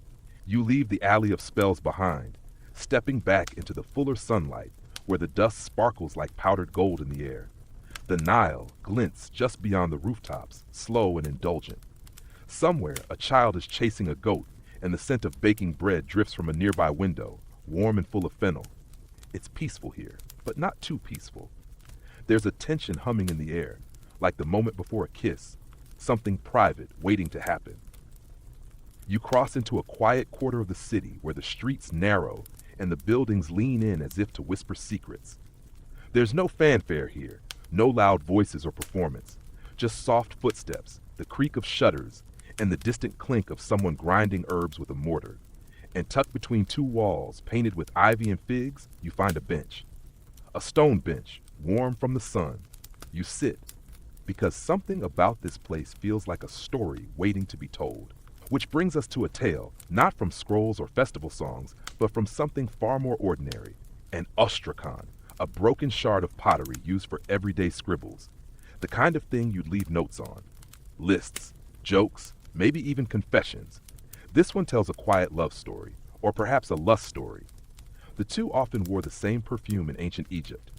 You leave the alley of spells behind, stepping back into the fuller sunlight, where the dust sparkles like powdered gold in the air. The Nile glints just beyond the rooftops, slow and indulgent. Somewhere, a child is chasing a goat, and the scent of baking bread drifts from a nearby window, warm and full of fennel. It's peaceful here, but not too peaceful. There's a tension humming in the air, like the moment before a kiss, something private waiting to happen. You cross into a quiet quarter of the city where the streets narrow and the buildings lean in as if to whisper secrets. There's no fanfare here, no loud voices or performance, just soft footsteps, the creak of shutters, and the distant clink of someone grinding herbs with a mortar. And tucked between two walls, painted with ivy and figs, you find a bench. A stone bench, warm from the sun. You sit, because something about this place feels like a story waiting to be told. Which brings us to a tale, not from scrolls or festival songs, but from something far more ordinary, an ostrakhan, a broken shard of pottery used for everyday scribbles, the kind of thing you'd leave notes on. Lists, jokes, maybe even confessions. This one tells a quiet love story, or perhaps a lust story. The two often wore the same perfume in ancient Egypt.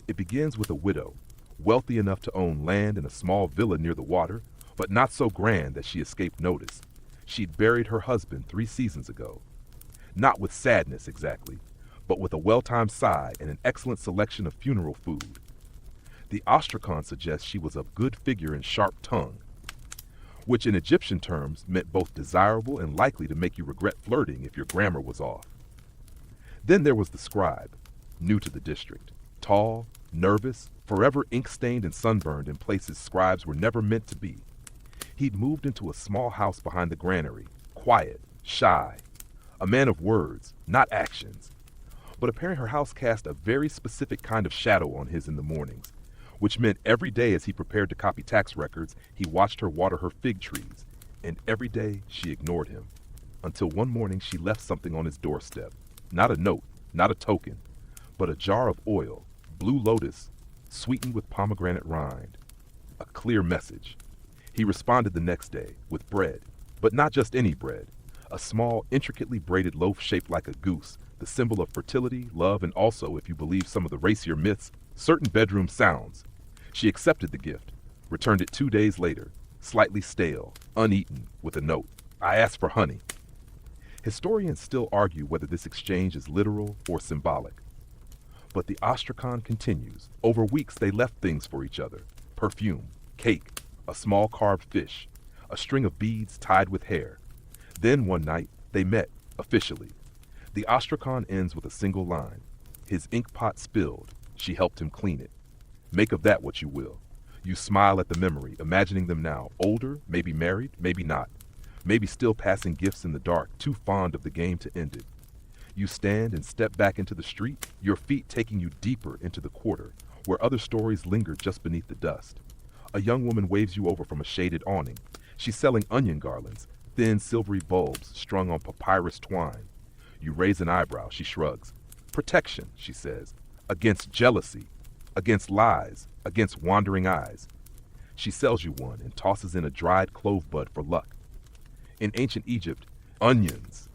It begins with a widow, wealthy enough to own land in a small villa near the water, but not so grand that she escaped notice. She'd buried her husband 3 seasons ago. Not with sadness exactly, but with a well-timed sigh and an excellent selection of funeral food. The ostrakhan suggests she was of good figure and sharp tongue, which in Egyptian terms meant both desirable and likely to make you regret flirting if your grammar was off. Then there was the scribe, new to the district, tall, nervous, forever ink-stained and sunburned in places scribes were never meant to be. He'd moved into a small house behind the granary, quiet, shy, a man of words, not actions. But apparently her house cast a very specific kind of shadow on his in the mornings, which meant every day as he prepared to copy tax records, he watched her water her fig trees, and every day she ignored him, until one morning she left something on his doorstep. Not a note, not a token, but a jar of oil, blue lotus, sweetened with pomegranate rind. A clear message. He responded the next day with bread, but not just any bread. A small, intricately braided loaf shaped like a goose, the symbol of fertility, love, and also, if you believe some of the racier myths, certain bedroom sounds. She accepted the gift, returned it 2 days later, slightly stale, uneaten, with a note. I asked for honey. Historians still argue whether this exchange is literal or symbolic. But the ostrakhan continues. Over weeks they left things for each other. Perfume, cake, a small carved fish, a string of beads tied with hair. Then one night, they met, officially. The ostrakhan ends with a single line. His ink pot spilled. She helped him clean it. Make of that what you will. You smile at the memory, imagining them now, older, maybe married, maybe not. Maybe still passing gifts in the dark, too fond of the game to end it. You stand and step back into the street, your feet taking you deeper into the quarter, where other stories linger just beneath the dust. A young woman waves you over from a shaded awning. She's selling onion garlands, thin silvery bulbs strung on papyrus twine. You raise an eyebrow, she shrugs. Protection, she says, against jealousy, against lies, against wandering eyes. She sells you one and tosses in a dried clove bud for luck. In ancient Egypt, Onions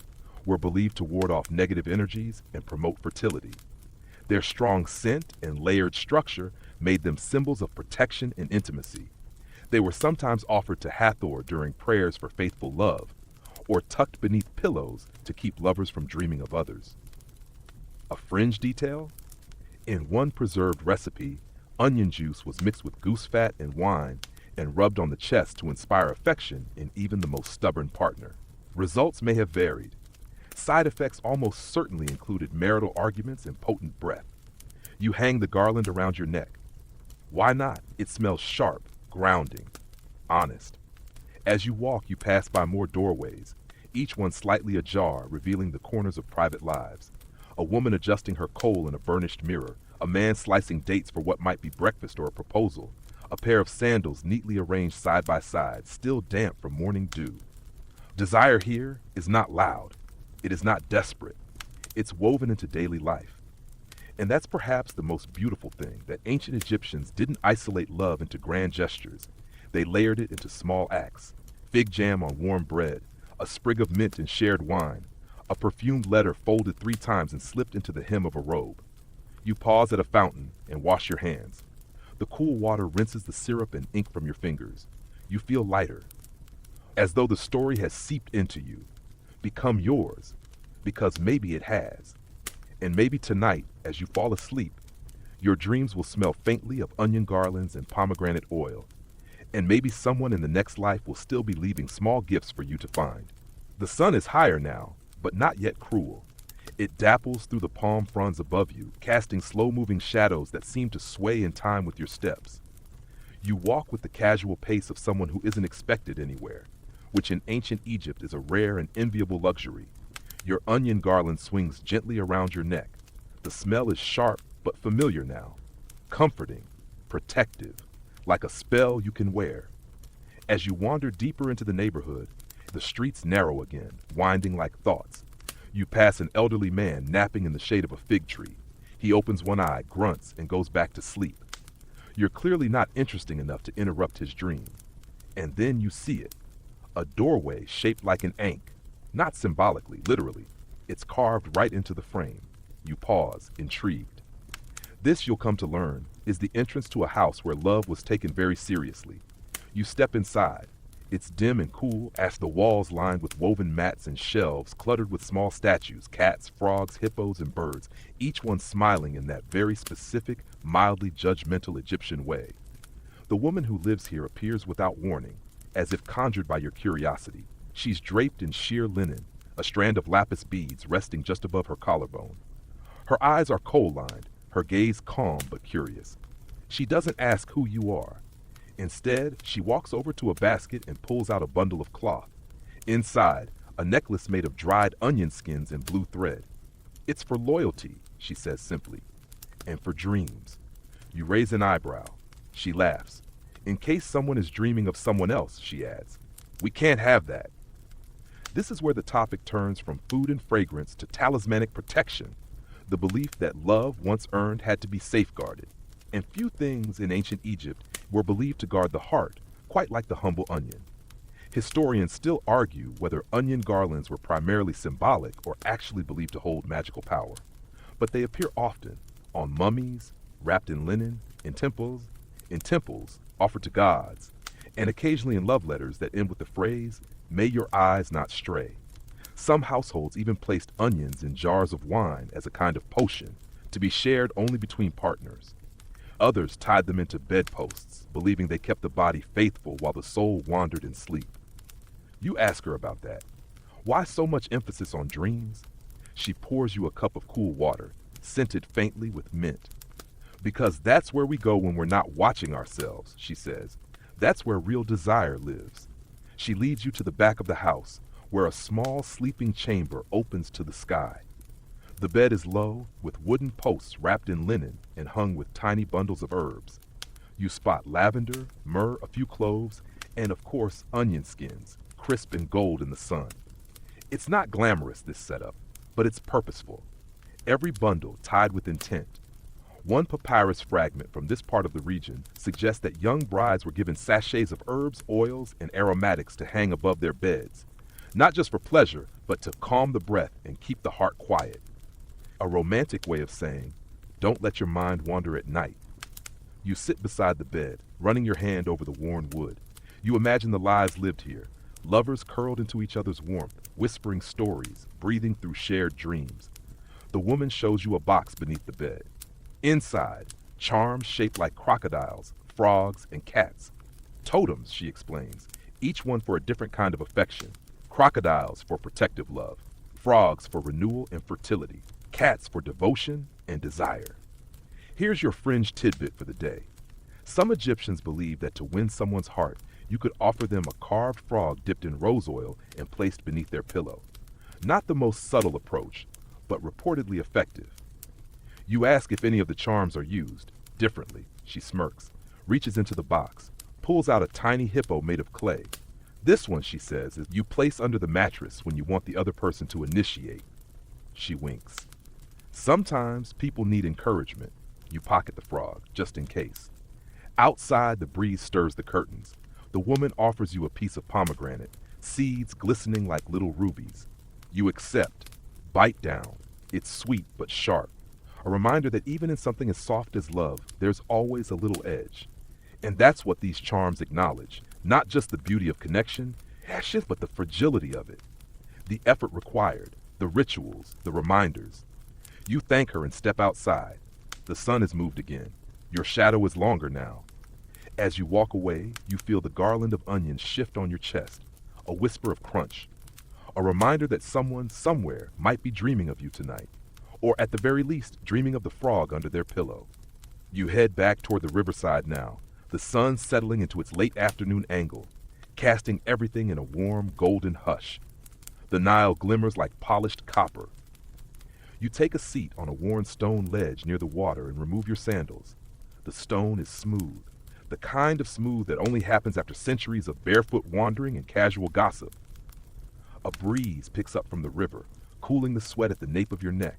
were believed to ward off negative energies and promote fertility. Their strong scent and layered structure made them symbols of protection and intimacy. They were sometimes offered to Hathor during prayers for faithful love, or tucked beneath pillows to keep lovers from dreaming of others. A fringe detail? In one preserved recipe, onion juice was mixed with goose fat and wine and rubbed on the chest to inspire affection in even the most stubborn partner. Results may have varied. Side effects almost certainly included marital arguments and potent breath. You hang the garland around your neck. Why not? It smells sharp, grounding, honest. As you walk, you pass by more doorways, each one slightly ajar, revealing the corners of private lives. A woman adjusting her coal in a burnished mirror, a man slicing dates for what might be breakfast or a proposal, a pair of sandals neatly arranged side by side, still damp from morning dew. Desire here is not loud. It is not desperate. It's woven into daily life. And that's perhaps the most beautiful thing, that ancient Egyptians didn't isolate love into grand gestures. They layered it into small acts: fig jam on warm bread, a sprig of mint in shared wine, a perfumed letter folded 3 times and slipped into the hem of a robe. You pause at a fountain and wash your hands. The cool water rinses the syrup and ink from your fingers. You feel lighter, as though the story has seeped into you, become yours, because maybe it has. And maybe tonight, as you fall asleep, your dreams will smell faintly of onion garlands and pomegranate oil. And maybe someone in the next life will still be leaving small gifts for you to find. The sun is higher now, but not yet cruel. It dapples through the palm fronds above you, casting slow-moving shadows that seem to sway in time with your steps. You walk with the casual pace of someone who isn't expected anywhere, which in ancient Egypt is a rare and enviable luxury. Your onion garland swings gently around your neck. The smell is sharp but familiar now, comforting, protective, like a spell you can wear. As you wander deeper into the neighborhood, the streets narrow again, winding like thoughts. You pass an elderly man napping in the shade of a fig tree. He opens one eye, grunts, and goes back to sleep. You're clearly not interesting enough to interrupt his dream. And then you see it. A doorway shaped like an ankh. Not symbolically, literally. It's carved right into the frame. You pause, intrigued. This, you'll come to learn, is the entrance to a house where love was taken very seriously. You step inside. It's dim and cool, as the walls lined with woven mats and shelves cluttered with small statues, cats, frogs, hippos, and birds, each one smiling in that very specific, mildly judgmental Egyptian way. The woman who lives here appears without warning, as if conjured by your curiosity. She's draped in sheer linen, a strand of lapis beads resting just above her collarbone. Her eyes are coal-lined, her gaze calm but curious. She doesn't ask who you are. Instead, she walks over to a basket and pulls out a bundle of cloth. Inside, a necklace made of dried onion skins and blue thread. It's for loyalty, she says simply, and for dreams. You raise an eyebrow. She laughs. In case someone is dreaming of someone else, she adds. We can't have that. This is where the topic turns from food and fragrance to talismanic protection, the belief that love once earned had to be safeguarded. And few things in ancient Egypt were believed to guard the heart, quite like the humble onion. Historians still argue whether onion garlands were primarily symbolic or actually believed to hold magical power. But they appear often, on mummies, wrapped in linen, in temples offered to gods, and occasionally in love letters that end with the phrase, "May your eyes not stray." Some households even placed onions in jars of wine as a kind of potion, to be shared only between partners. Others tied them into bedposts, believing they kept the body faithful while the soul wandered in sleep. You ask her about that. Why so much emphasis on dreams? She pours you a cup of cool water, scented faintly with mint. Because that's where we go when we're not watching ourselves, she says. That's where real desire lives. She leads you to the back of the house, where a small sleeping chamber opens to the sky. The bed is low, with wooden posts wrapped in linen and hung with tiny bundles of herbs. You spot lavender, myrrh, a few cloves, and of course onion skins, crisp and gold in the sun. It's not glamorous, this setup, but it's purposeful. Every bundle tied with intent. One papyrus fragment from this part of the region suggests that young brides were given sachets of herbs, oils, and aromatics to hang above their beds. Not just for pleasure, but to calm the breath and keep the heart quiet. A romantic way of saying, don't let your mind wander at night. You sit beside the bed, running your hand over the worn wood. You imagine the lives lived here, lovers curled into each other's warmth, whispering stories, breathing through shared dreams. The woman shows you a box beneath the bed. Inside, charms shaped like crocodiles, frogs, and cats. Totems, she explains, each one for a different kind of affection. Crocodiles for protective love, frogs for renewal and fertility, cats for devotion and desire. Here's your fringe tidbit for the day. Some Egyptians believed that to win someone's heart, you could offer them a carved frog dipped in rose oil and placed beneath their pillow. Not the most subtle approach, but reportedly effective. You ask if any of the charms are used. Differently, she smirks, reaches into the box, pulls out a tiny hippo made of clay. This one, she says, is you place under the mattress when you want the other person to initiate. She winks. Sometimes people need encouragement. You pocket the frog, just in case. Outside, the breeze stirs the curtains. The woman offers you a piece of pomegranate, seeds glistening like little rubies. You accept, bite down. It's sweet but sharp. A reminder that even in something as soft as love, there's always a little edge. And that's what these charms acknowledge. Not just the beauty of connection, but the fragility of it. The effort required, the rituals, the reminders. You thank her and step outside. The sun has moved again. Your shadow is longer now. As you walk away, you feel the garland of onions shift on your chest, a whisper of crunch, a reminder that someone somewhere might be dreaming of you tonight, or at the very least, dreaming of the frog under their pillow. You head back toward the riverside now, the sun settling into its late afternoon angle, casting everything in a warm, golden hush. The Nile glimmers like polished copper. You take a seat on a worn stone ledge near the water and remove your sandals. The stone is smooth, the kind of smooth that only happens after centuries of barefoot wandering and casual gossip. A breeze picks up from the river, cooling the sweat at the nape of your neck.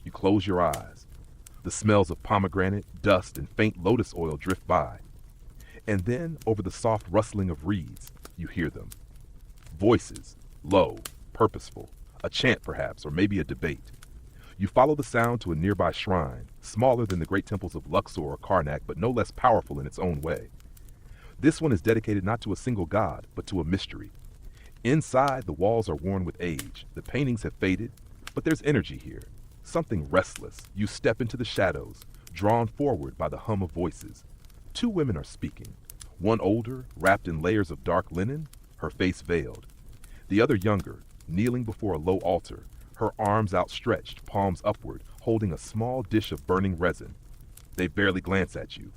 You close your eyes. The smells of pomegranate, dust, and faint lotus oil drift by. And then, over the soft rustling of reeds, you hear them. Voices, low, purposeful, a chant perhaps, or maybe a debate. You follow the sound to a nearby shrine, smaller than the great temples of Luxor or Karnak, but no less powerful in its own way. This one is dedicated not to a single god, but to a mystery. Inside, the walls are worn with age, the paintings have faded, but there's energy here, something restless. You step into the shadows, drawn forward by the hum of voices. Two women are speaking, one older, wrapped in layers of dark linen, her face veiled. The other younger, kneeling before a low altar, her arms outstretched, palms upward, holding a small dish of burning resin. They barely glance at you.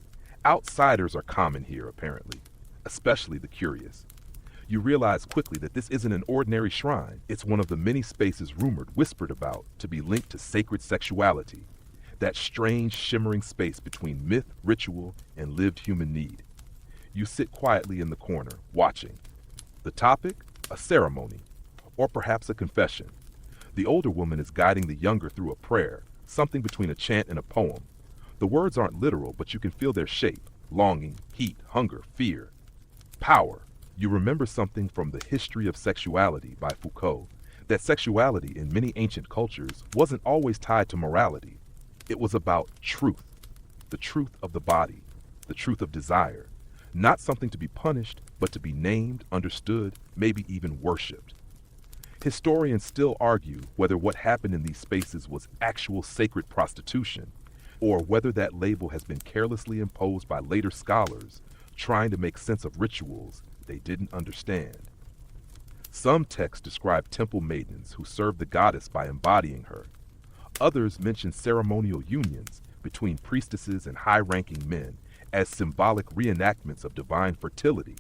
Outsiders are common here, apparently, especially the curious. You realize quickly that this isn't an ordinary shrine. It's one of the many spaces whispered about, to be linked to sacred sexuality. That strange, shimmering space between myth, ritual, and lived human need. You sit quietly in the corner, watching. The topic? A ceremony, or perhaps a confession. The older woman is guiding the younger through a prayer, something between a chant and a poem. The words aren't literal, but you can feel their shape: longing, heat, hunger, fear, power. You remember something from The History of Sexuality by Foucault, that sexuality in many ancient cultures wasn't always tied to morality. It was about truth, the truth of the body, the truth of desire. Not something to be punished, but to be named, understood, maybe even worshipped. Historians still argue whether what happened in these spaces was actual sacred prostitution, or whether that label has been carelessly imposed by later scholars trying to make sense of rituals they didn't understand. Some texts describe temple maidens who served the goddess by embodying her. Others mention ceremonial unions between priestesses and high-ranking men as symbolic reenactments of divine fertility.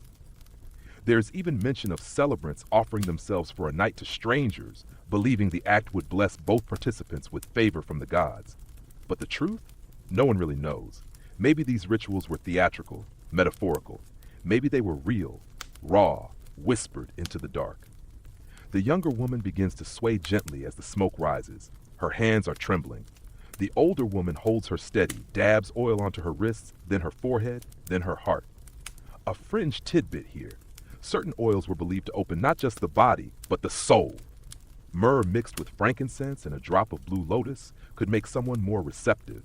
There's even mention of celebrants offering themselves for a night to strangers, believing the act would bless both participants with favor from the gods. But the truth? No one really knows. Maybe these rituals were theatrical, metaphorical. Maybe they were real, raw, whispered into the dark. The younger woman begins to sway gently as the smoke rises. Her hands are trembling. The older woman holds her steady, dabs oil onto her wrists, then her forehead, then her heart. A fringe tidbit here. Certain oils were believed to open not just the body, but the soul. Myrrh mixed with frankincense and a drop of blue lotus could make someone more receptive,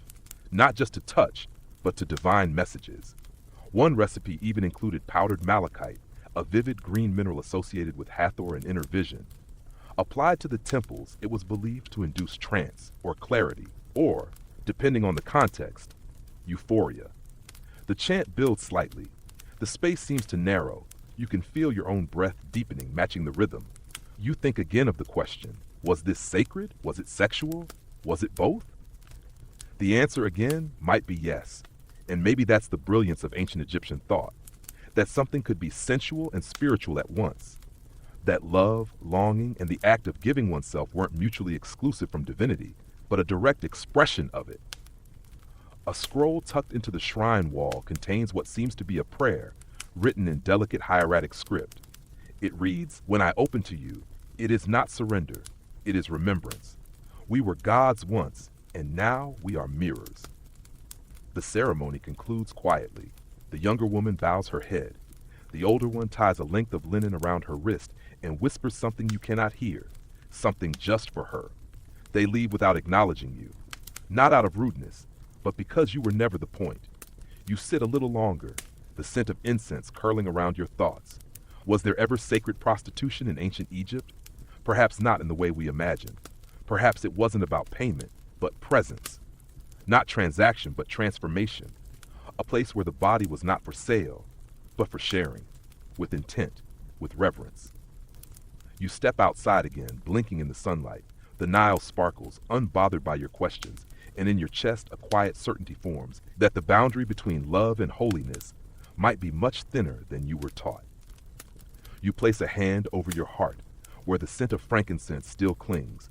not just to touch, but to divine messages. One recipe even included powdered malachite, a vivid green mineral associated with Hathor and inner vision. Applied to the temples, it was believed to induce trance or clarity, or, depending on the context, euphoria. The chant builds slightly. The space seems to narrow. You can feel your own breath deepening, matching the rhythm. You think again of the question, was this sacred? Was it sexual? Was it both? The answer again might be yes. And maybe that's the brilliance of ancient Egyptian thought, that something could be sensual and spiritual at once. That love, longing, and the act of giving oneself weren't mutually exclusive from divinity, but a direct expression of it. A scroll tucked into the shrine wall contains what seems to be a prayer, written in delicate hieratic script. It reads, "When I open to you, it is not surrender, it is remembrance. We were gods once, and now we are mirrors." The ceremony concludes quietly. The younger woman bows her head. The older one ties a length of linen around her wrist and whispers something you cannot hear, something just for her. They leave without acknowledging you, not out of rudeness, but because you were never the point. You sit a little longer, the scent of incense curling around your thoughts. Was there ever sacred prostitution in ancient Egypt? Perhaps not in the way we imagine. Perhaps it wasn't about payment, but presence. Not transaction, but transformation. A place where the body was not for sale, but for sharing, with intent, with reverence. You step outside again, blinking in the sunlight. The Nile sparkles, unbothered by your questions, and in your chest a quiet certainty forms that the boundary between love and holiness might be much thinner than you were taught. You place a hand over your heart, where the scent of frankincense still clings,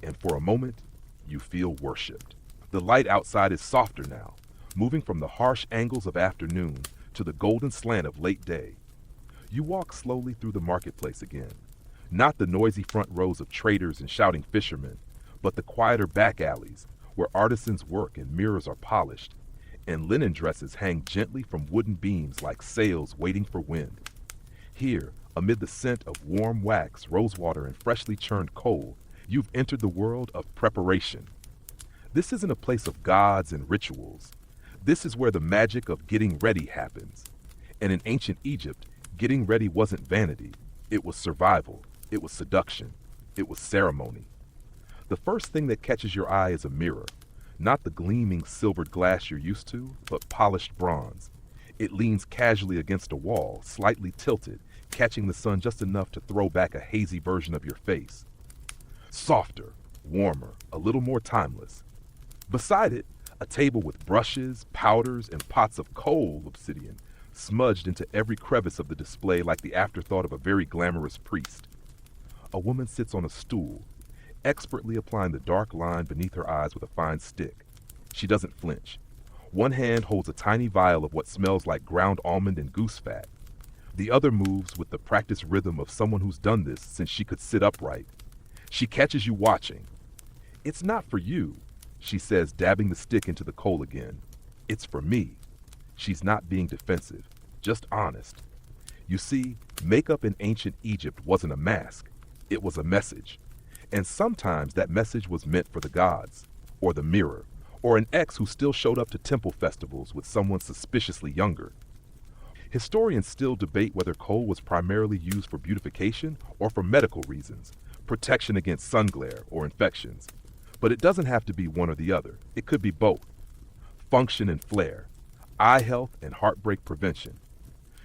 and for a moment, you feel worshipped. The light outside is softer now, moving from the harsh angles of afternoon to the golden slant of late day. You walk slowly through the marketplace again, not the noisy front rows of traders and shouting fishermen, but the quieter back alleys where artisans work and mirrors are polished, and linen dresses hang gently from wooden beams like sails waiting for wind. Here, amid the scent of warm wax, rosewater, and freshly churned coal, you've entered the world of preparation. This isn't a place of gods and rituals. This is where the magic of getting ready happens. And in ancient Egypt, getting ready wasn't vanity. It was survival. It was seduction. It was ceremony. The first thing that catches your eye is a mirror. Not the gleaming silvered glass you're used to, but polished bronze. It leans casually against a wall, slightly tilted, catching the sun just enough to throw back a hazy version of your face. Softer, warmer, a little more timeless. Beside it, a table with brushes, powders, and pots of cold obsidian, smudged into every crevice of the display like the afterthought of a very glamorous priest. A woman sits on a stool, expertly applying the dark line beneath her eyes with a fine stick. She doesn't flinch. One hand holds a tiny vial of what smells like ground almond and goose fat. The other moves with the practiced rhythm of someone who's done this since she could sit upright. She catches you watching. "It's not for you," she says, dabbing the stick into the coal again. "It's for me." She's not being defensive, just honest. You see, makeup in ancient Egypt wasn't a mask. It was a message. And sometimes that message was meant for the gods, or the mirror, or an ex who still showed up to temple festivals with someone suspiciously younger. Historians still debate whether coal was primarily used for beautification or for medical reasons, protection against sun glare or infections. But it doesn't have to be one or the other. It could be both. Function and flair, eye health and heartbreak prevention.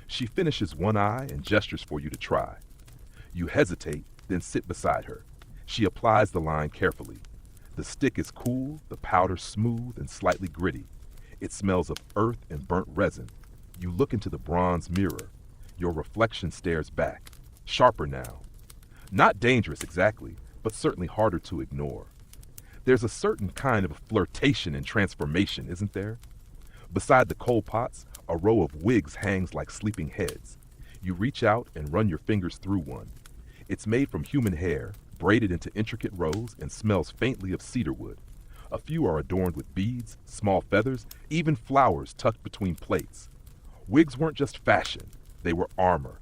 She finishes one eye and gestures for you to try. You hesitate, then sit beside her. She applies the line carefully. The stick is cool, the powder smooth and slightly gritty. It smells of earth and burnt resin. You look into the bronze mirror. Your reflection stares back, sharper now. Not dangerous exactly, but certainly harder to ignore. There's a certain kind of flirtation and transformation, isn't there? Beside the coal pots, a row of wigs hangs like sleeping heads. You reach out and run your fingers through one. It's made from human hair, braided into intricate rows, and smells faintly of cedarwood. A few are adorned with beads, small feathers, even flowers tucked between plaits. Wigs weren't just fashion, they were armor.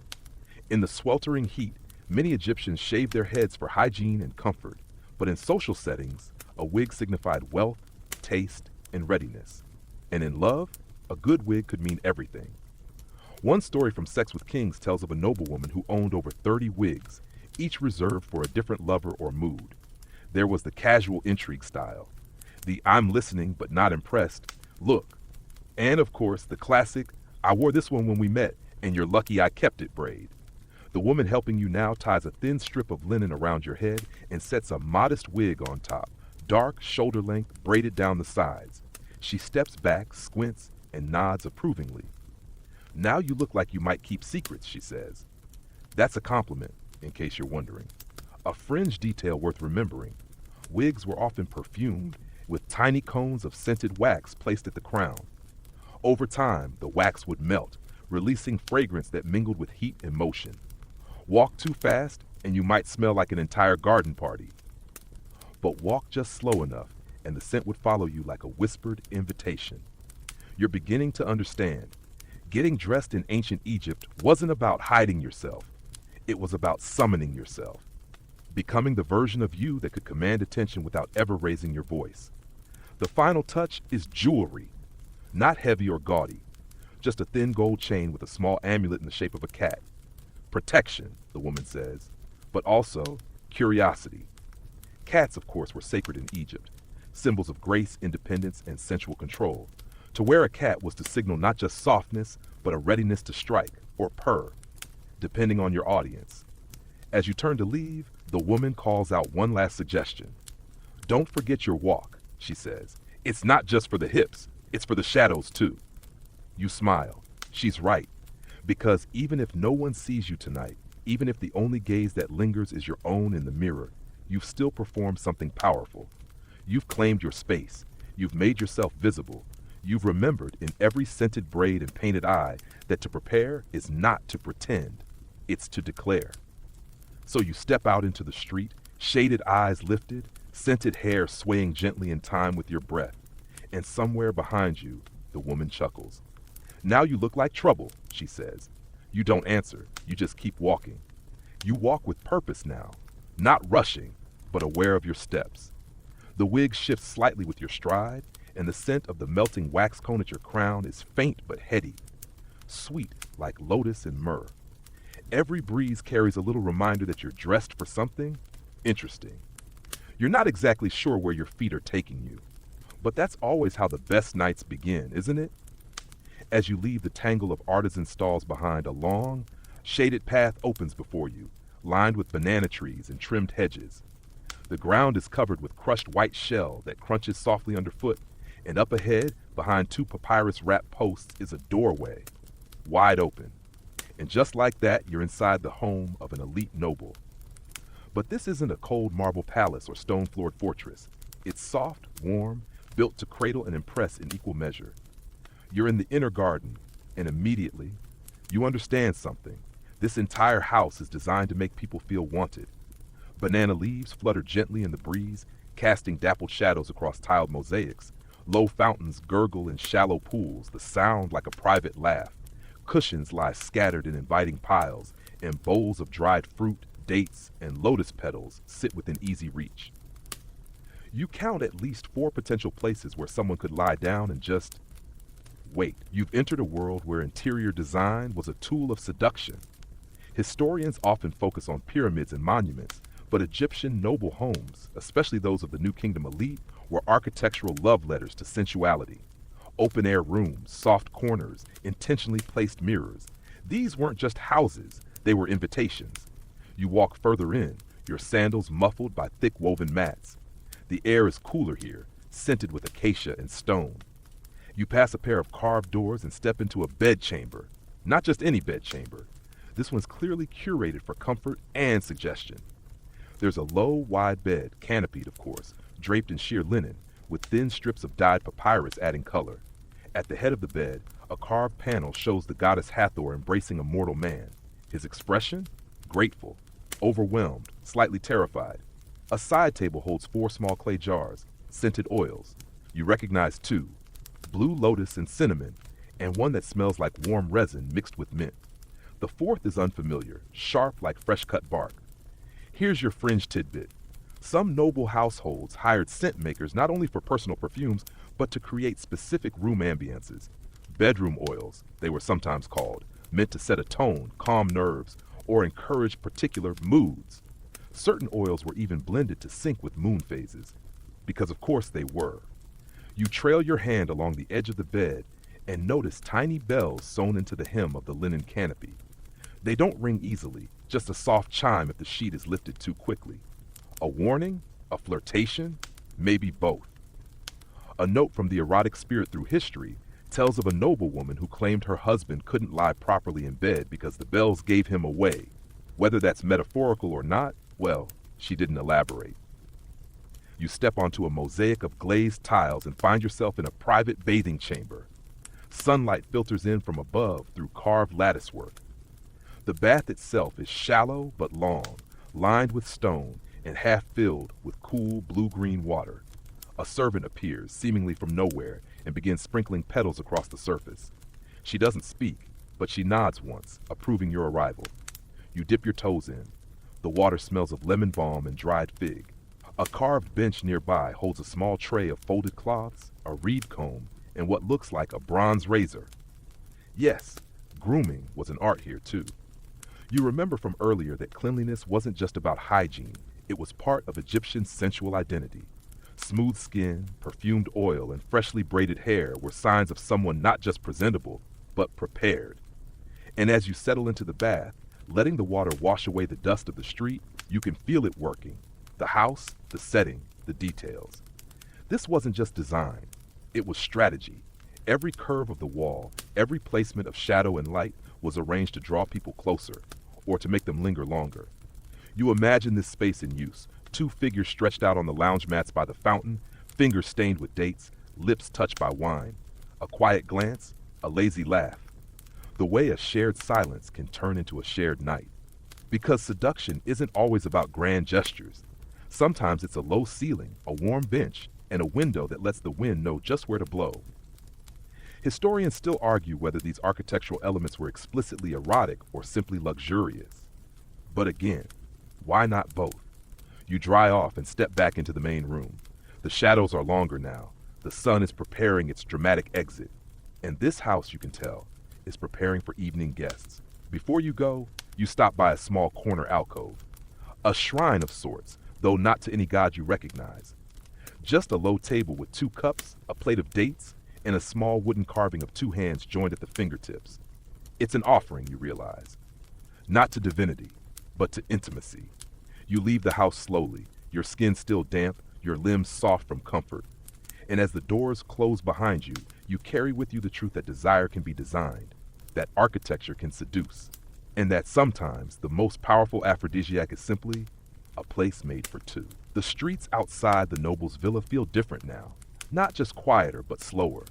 In the sweltering heat, many Egyptians shaved their heads for hygiene and comfort, but in social settings, a wig signified wealth, taste, and readiness. And in love, a good wig could mean everything. One story from Sex with Kings tells of a noblewoman who owned over 30 wigs, each reserved for a different lover or mood. There was the casual intrigue style, the I'm listening but not impressed look, and of course the classic, I wore this one when we met and you're lucky I kept it braid. The woman helping you now ties a thin strip of linen around your head and sets a modest wig on top, dark, shoulder length, braided down the sides. She steps back, squints, and nods approvingly. Now you look like you might keep secrets, she says. That's a compliment, in case you're wondering. A fringe detail worth remembering. Wigs were often perfumed, with tiny cones of scented wax placed at the crown. Over time, the wax would melt, releasing fragrance that mingled with heat and motion. Walk too fast, and you might smell like an entire garden party. But walk just slow enough, and the scent would follow you like a whispered invitation. You're beginning to understand. Getting dressed in ancient Egypt wasn't about hiding yourself. It was about summoning yourself. Becoming the version of you that could command attention without ever raising your voice. The final touch is jewelry. Not heavy or gaudy. Just a thin gold chain with a small amulet in the shape of a cat. Protection, the woman says, but also curiosity. Cats, of course, were sacred in Egypt, symbols of grace, independence, and sensual control. To wear a cat was to signal not just softness, but a readiness to strike, or purr, depending on your audience. As you turn to leave, the woman calls out one last suggestion. Don't forget your walk, she says. It's not just for the hips, it's for the shadows too. You smile. She's right. Because even if no one sees you tonight, even if the only gaze that lingers is your own in the mirror, you've still performed something powerful. You've claimed your space. You've made yourself visible. You've remembered in every scented braid and painted eye that to prepare is not to pretend, it's to declare. So you step out into the street, shaded eyes lifted, scented hair swaying gently in time with your breath. And somewhere behind you, the woman chuckles. Now you look like trouble, she says. You don't answer, you just keep walking. You walk with purpose now, not rushing, but aware of your steps. The wig shifts slightly with your stride, and the scent of the melting wax cone at your crown is faint but heady, sweet like lotus and myrrh. Every breeze carries a little reminder that you're dressed for something interesting. You're not exactly sure where your feet are taking you, but that's always how the best nights begin, isn't it? As you leave the tangle of artisan stalls behind, a long, shaded path opens before you, lined with banana trees and trimmed hedges. The ground is covered with crushed white shell that crunches softly underfoot, and up ahead, behind two papyrus-wrapped posts, is a doorway, wide open. And just like that, you're inside the home of an elite noble. But this isn't a cold marble palace or stone-floored fortress. It's soft, warm, built to cradle and impress in equal measure. You're in the inner garden, and immediately, you understand something. This entire house is designed to make people feel wanted. Banana leaves flutter gently in the breeze, casting dappled shadows across tiled mosaics. Low fountains gurgle in shallow pools, the sound like a private laugh. Cushions lie scattered in inviting piles, and bowls of dried fruit, dates, and lotus petals sit within easy reach. You count at least 4 potential places where someone could lie down and just wait. You've entered a world where interior design was a tool of seduction. Historians often focus on pyramids and monuments, but Egyptian noble homes, especially those of the New Kingdom elite, were architectural love letters to sensuality. Open-air rooms, soft corners, intentionally placed mirrors. These weren't just houses, they were invitations. You walk further in, your sandals muffled by thick woven mats. The air is cooler here, scented with acacia and stone. You pass a pair of carved doors and step into a bedchamber. Not just any bedchamber. This one's clearly curated for comfort and suggestion. There's a low, wide bed, canopied of course, draped in sheer linen, with thin strips of dyed papyrus adding color. At the head of the bed, a carved panel shows the goddess Hathor embracing a mortal man. His expression? Grateful, overwhelmed, slightly terrified. A side table holds 4 small clay jars, scented oils. You recognize 2, blue lotus and cinnamon, and one that smells like warm resin mixed with mint. The fourth is unfamiliar, sharp like fresh-cut bark. Here's your fringe tidbit. Some noble households hired scent makers not only for personal perfumes, but to create specific room ambiences. Bedroom oils, they were sometimes called, meant to set a tone, calm nerves, or encourage particular moods. Certain oils were even blended to sync with moon phases, because of course they were. You trail your hand along the edge of the bed and notice tiny bells sewn into the hem of the linen canopy. They don't ring easily, just a soft chime if the sheet is lifted too quickly. A warning? A flirtation? Maybe both. A note from the erotic spirit through history tells of a noblewoman who claimed her husband couldn't lie properly in bed because the bells gave him away. Whether that's metaphorical or not, well, she didn't elaborate. You step onto a mosaic of glazed tiles and find yourself in a private bathing chamber. Sunlight filters in from above through carved latticework. The bath itself is shallow but long, lined with stone and half filled with cool blue-green water. A servant appears, seemingly from nowhere, and begins sprinkling petals across the surface. She doesn't speak, but she nods once, approving your arrival. You dip your toes in. The water smells of lemon balm and dried fig. A carved bench nearby holds a small tray of folded cloths, a reed comb, and what looks like a bronze razor. Yes, grooming was an art here too. You remember from earlier that cleanliness wasn't just about hygiene, it was part of Egyptian sensual identity. Smooth skin, perfumed oil, and freshly braided hair were signs of someone not just presentable, but prepared. And as you settle into the bath, letting the water wash away the dust of the street, you can feel it working. The house, the setting, the details. This wasn't just design, it was strategy. Every curve of the wall, every placement of shadow and light was arranged to draw people closer, or to make them linger longer. You imagine this space in use, two figures stretched out on the lounge mats by the fountain, fingers stained with dates, lips touched by wine. A quiet glance, a lazy laugh. The way a shared silence can turn into a shared night. Because seduction isn't always about grand gestures. Sometimes it's a low ceiling, a warm bench, and a window that lets the wind know just where to blow. Historians still argue whether these architectural elements were explicitly erotic or simply luxurious. But again, why not both? You dry off and step back into the main room. The shadows are longer now. The sun is preparing its dramatic exit. And this house, you can tell, is preparing for evening guests. Before you go, you stop by a small corner alcove. A shrine of sorts, though not to any god you recognize. Just a low table with 2 cups, a plate of dates, and a small wooden carving of 2 hands joined at the fingertips. It's an offering, you realize. Not to divinity, but to intimacy. You leave the house slowly, your skin still damp, your limbs soft from comfort. And as the doors close behind you, you carry with you the truth that desire can be designed, that architecture can seduce, and that sometimes the most powerful aphrodisiac is simply a place made for 2. The streets outside the noble's villa feel different now, not just quieter, but slower,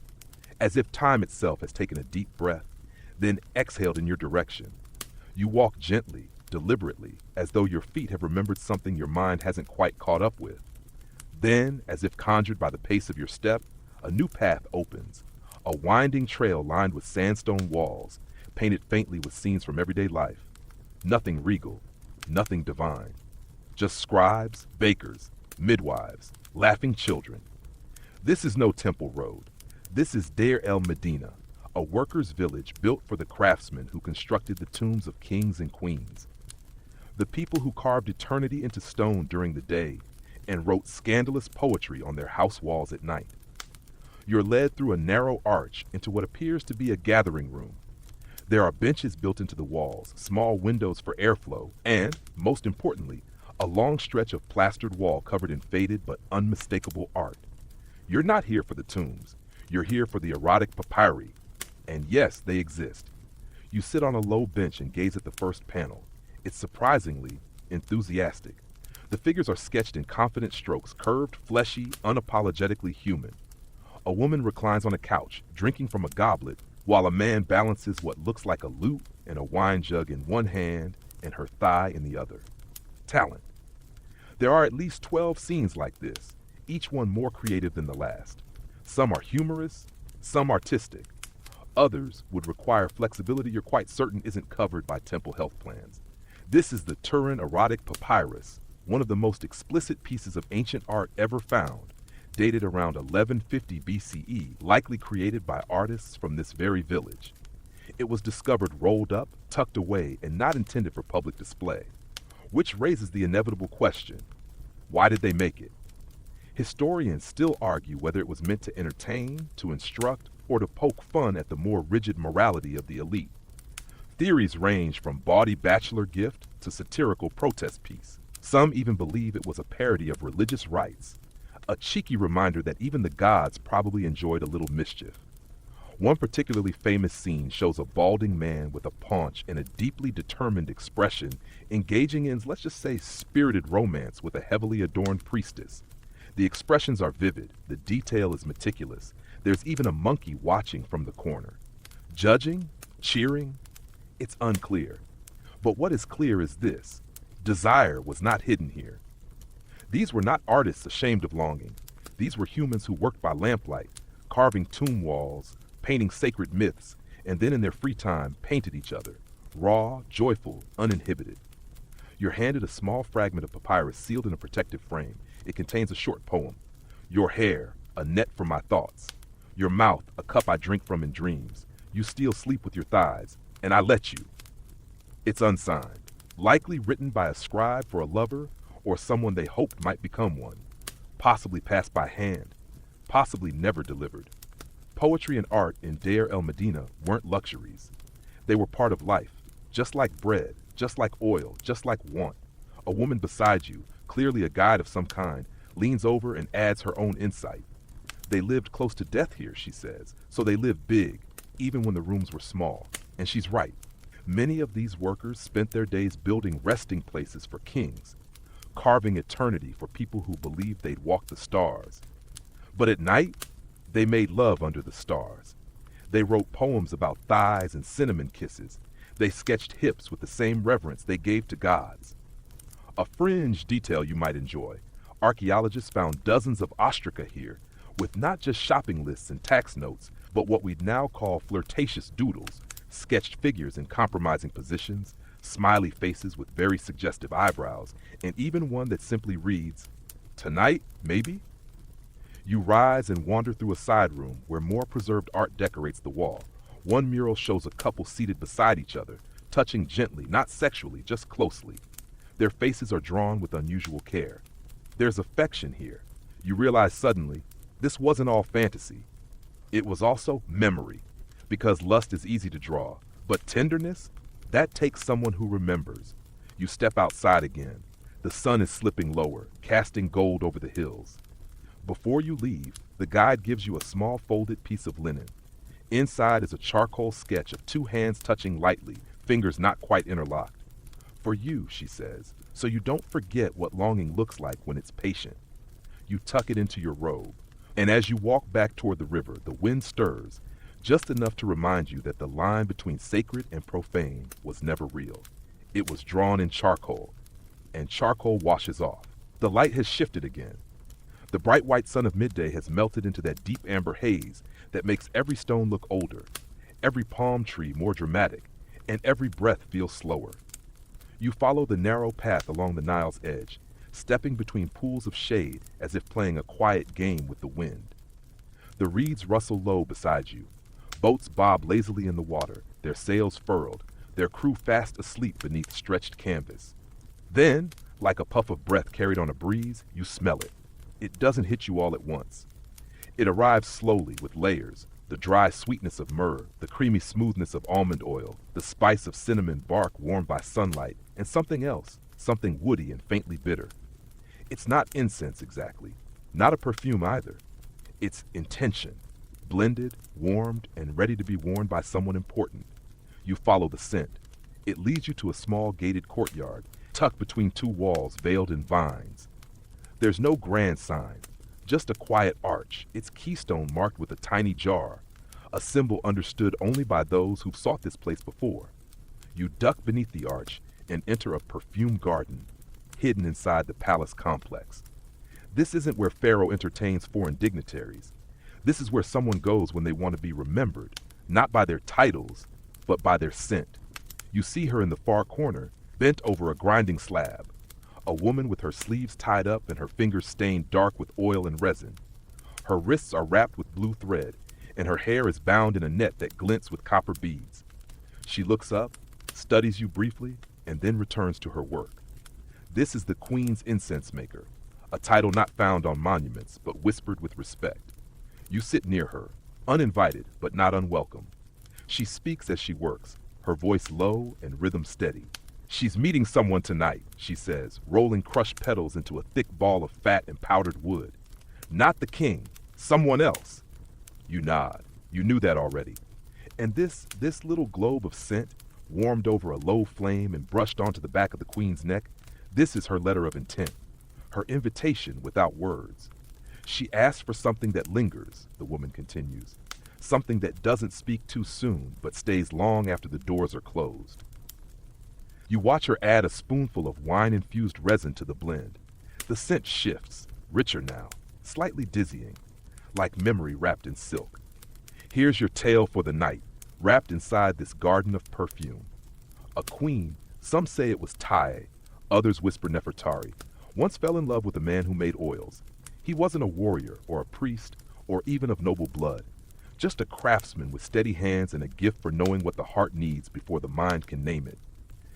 as if time itself has taken a deep breath, then exhaled in your direction. You walk gently, deliberately, as though your feet have remembered something your mind hasn't quite caught up with. Then, as if conjured by the pace of your step, a new path opens, a winding trail lined with sandstone walls, painted faintly with scenes from everyday life. Nothing regal, nothing divine. Just scribes, bakers, midwives, laughing children. This is no temple road. This is Deir el Medina, a workers' village built for the craftsmen who constructed the tombs of kings and queens. The people who carved eternity into stone during the day and wrote scandalous poetry on their house walls at night. You're led through a narrow arch into what appears to be a gathering room. There are benches built into the walls, small windows for airflow, and, most importantly, a long stretch of plastered wall covered in faded but unmistakable art. You're not here for the tombs. You're here for the erotic papyri. And yes, they exist. You sit on a low bench and gaze at the first panel. It's surprisingly enthusiastic. The figures are sketched in confident strokes, curved, fleshy, unapologetically human. A woman reclines on a couch, drinking from a goblet, while a man balances what looks like a lute and a wine jug in one hand and her thigh in the other. Talent. There are at least 12 scenes like this, each one more creative than the last. Some are humorous, some artistic. Others would require flexibility you're quite certain isn't covered by temple health plans. This is the Turin erotic papyrus, one of the most explicit pieces of ancient art ever found, dated around 1150 BCE, likely created by artists from this very village. It was discovered rolled up, tucked away, and not intended for public display. Which raises the inevitable question, why did they make it? Historians still argue whether it was meant to entertain, to instruct, or to poke fun at the more rigid morality of the elite. Theories range from bawdy bachelor gift to satirical protest piece. Some even believe it was a parody of religious rites, a cheeky reminder that even the gods probably enjoyed a little mischief. One particularly famous scene shows a balding man with a paunch and a deeply determined expression engaging in, let's just say, spirited romance with a heavily adorned priestess. The expressions are vivid, the detail is meticulous. There's even a monkey watching from the corner. Judging? Cheering? It's unclear. But what is clear is this: desire was not hidden here. These were not artists ashamed of longing. These were humans who worked by lamplight, carving tomb walls, painting sacred myths, and then in their free time painted each other, raw, joyful, uninhibited. You're handed a small fragment of papyrus sealed in a protective frame. It contains a short poem. Your hair, a net for my thoughts. Your mouth, a cup I drink from in dreams. You steal sleep with your thighs, and I let you. It's unsigned, likely written by a scribe for a lover or someone they hoped might become one, possibly passed by hand, possibly never delivered. Poetry and art in Deir el-Medina weren't luxuries. They were part of life, just like bread, just like oil, just like want. A woman beside you, clearly a guide of some kind, leans over and adds her own insight. They lived close to death here, she says, so they lived big, even when the rooms were small. And she's right. Many of these workers spent their days building resting places for kings, carving eternity for people who believed they'd walk the stars. But at night, they made love under the stars. They wrote poems about thighs and cinnamon kisses. They sketched hips with the same reverence they gave to gods. A fringe detail you might enjoy: archaeologists found dozens of ostraca here, with not just shopping lists and tax notes, but what we'd now call flirtatious doodles, sketched figures in compromising positions, smiley faces with very suggestive eyebrows, and even one that simply reads, "Tonight, maybe?" You rise and wander through a side room where more preserved art decorates the wall. One mural shows a couple seated beside each other, touching gently, not sexually, just closely. Their faces are drawn with unusual care. There's affection here. You realize suddenly, this wasn't all fantasy. It was also memory, because lust is easy to draw, but tenderness, that takes someone who remembers. You step outside again. The sun is slipping lower, casting gold over the hills. Before you leave, the guide gives you a small folded piece of linen. Inside is a charcoal sketch of two hands touching lightly, fingers not quite interlocked. For you, she says, so you don't forget what longing looks like when it's patient. You tuck it into your robe, and as you walk back toward the river, the wind stirs, just enough to remind you that the line between sacred and profane was never real. It was drawn in charcoal, and charcoal washes off. The light has shifted again. The bright white sun of midday has melted into that deep amber haze that makes every stone look older, every palm tree more dramatic, and every breath feel slower. You follow the narrow path along the Nile's edge, stepping between pools of shade as if playing a quiet game with the wind. The reeds rustle low beside you. Boats bob lazily in the water, their sails furled, their crew fast asleep beneath stretched canvas. Then, like a puff of breath carried on a breeze, you smell it. It doesn't hit you all at once. It arrives slowly with layers, the dry sweetness of myrrh, the creamy smoothness of almond oil, the spice of cinnamon bark warmed by sunlight, and something else, something woody and faintly bitter. It's not incense exactly, not a perfume either. It's intention, blended, warmed, and ready to be worn by someone important. You follow the scent. It leads you to a small gated courtyard, tucked between two walls veiled in vines. There's no grand sign, just a quiet arch, its keystone marked with a tiny jar, a symbol understood only by those who've sought this place before. You duck beneath the arch and enter a perfumed garden, hidden inside the palace complex. This isn't where Pharaoh entertains foreign dignitaries. This is where someone goes when they want to be remembered, not by their titles, but by their scent. You see her in the far corner, bent over a grinding slab, a woman with her sleeves tied up and her fingers stained dark with oil and resin. Her wrists are wrapped with blue thread, and her hair is bound in a net that glints with copper beads. She looks up, studies you briefly, and then returns to her work. This is the Queen's incense maker, a title not found on monuments, but whispered with respect. You sit near her, uninvited but not unwelcome. She speaks as she works, her voice low and rhythm steady. She's meeting someone tonight, she says, rolling crushed petals into a thick ball of fat and powdered wood. Not the king, someone else. You nod. You knew that already. And this little globe of scent, warmed over a low flame and brushed onto the back of the Queen's neck, this is her letter of intent, her invitation without words. She asks for something that lingers, the woman continues, something that doesn't speak too soon but stays long after the doors are closed. You watch her add a spoonful of wine-infused resin to the blend. The scent shifts, richer now, slightly dizzying, like memory wrapped in silk. Here's your tale for the night, wrapped inside this garden of perfume. A queen, some say it was Tae, others whisper Nefertari, once fell in love with a man who made oils. He wasn't a warrior or a priest or even of noble blood, just a craftsman with steady hands and a gift for knowing what the heart needs before the mind can name it.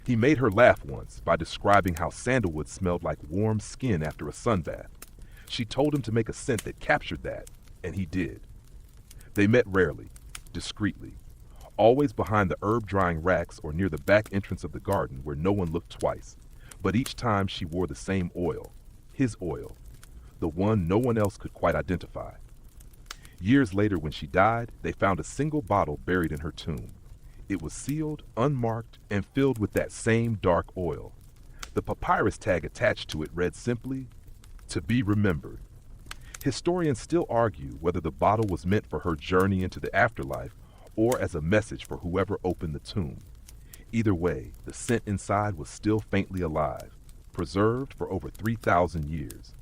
He made her laugh once by describing how sandalwood smelled like warm skin after a sunbath. She told him to make a scent that captured that, and he did. They met rarely, discreetly, always behind the herb-drying racks or near the back entrance of the garden where no one looked twice. But each time she wore the same oil, his oil, the one no one else could quite identify. Years later, when she died, they found a single bottle buried in her tomb. It was sealed, unmarked, and filled with that same dark oil. The papyrus tag attached to it read simply, "To be remembered." Historians still argue whether the bottle was meant for her journey into the afterlife or as a message for whoever opened the tomb. Either way, the scent inside was still faintly alive, preserved for over 3,000 years.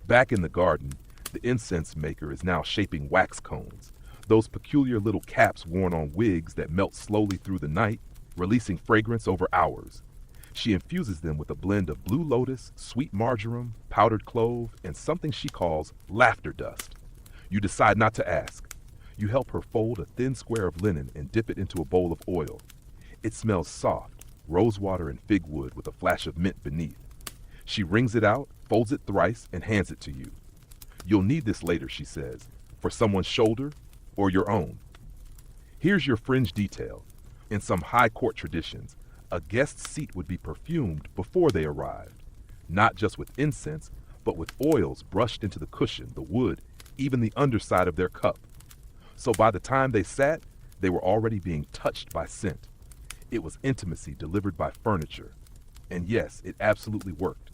Back in the garden, the incense maker is now shaping wax cones, those peculiar little caps worn on wigs that melt slowly through the night, releasing fragrance over hours. She infuses them with a blend of blue lotus, sweet marjoram, powdered clove, and something she calls laughter dust. You decide not to ask. You help her fold a thin square of linen and dip it into a bowl of oil. It smells soft, rosewater and fig wood with a flash of mint beneath. She wrings it out, folds it thrice, and hands it to you. You'll need this later, she says, for someone's shoulder or your own. Here's your fringe detail. In some high court traditions, a guest's seat would be perfumed before they arrived, not just with incense, but with oils brushed into the cushion, the wood, even the underside of their cup. So by the time they sat, they were already being touched by scent. It was intimacy delivered by furniture. And yes, it absolutely worked.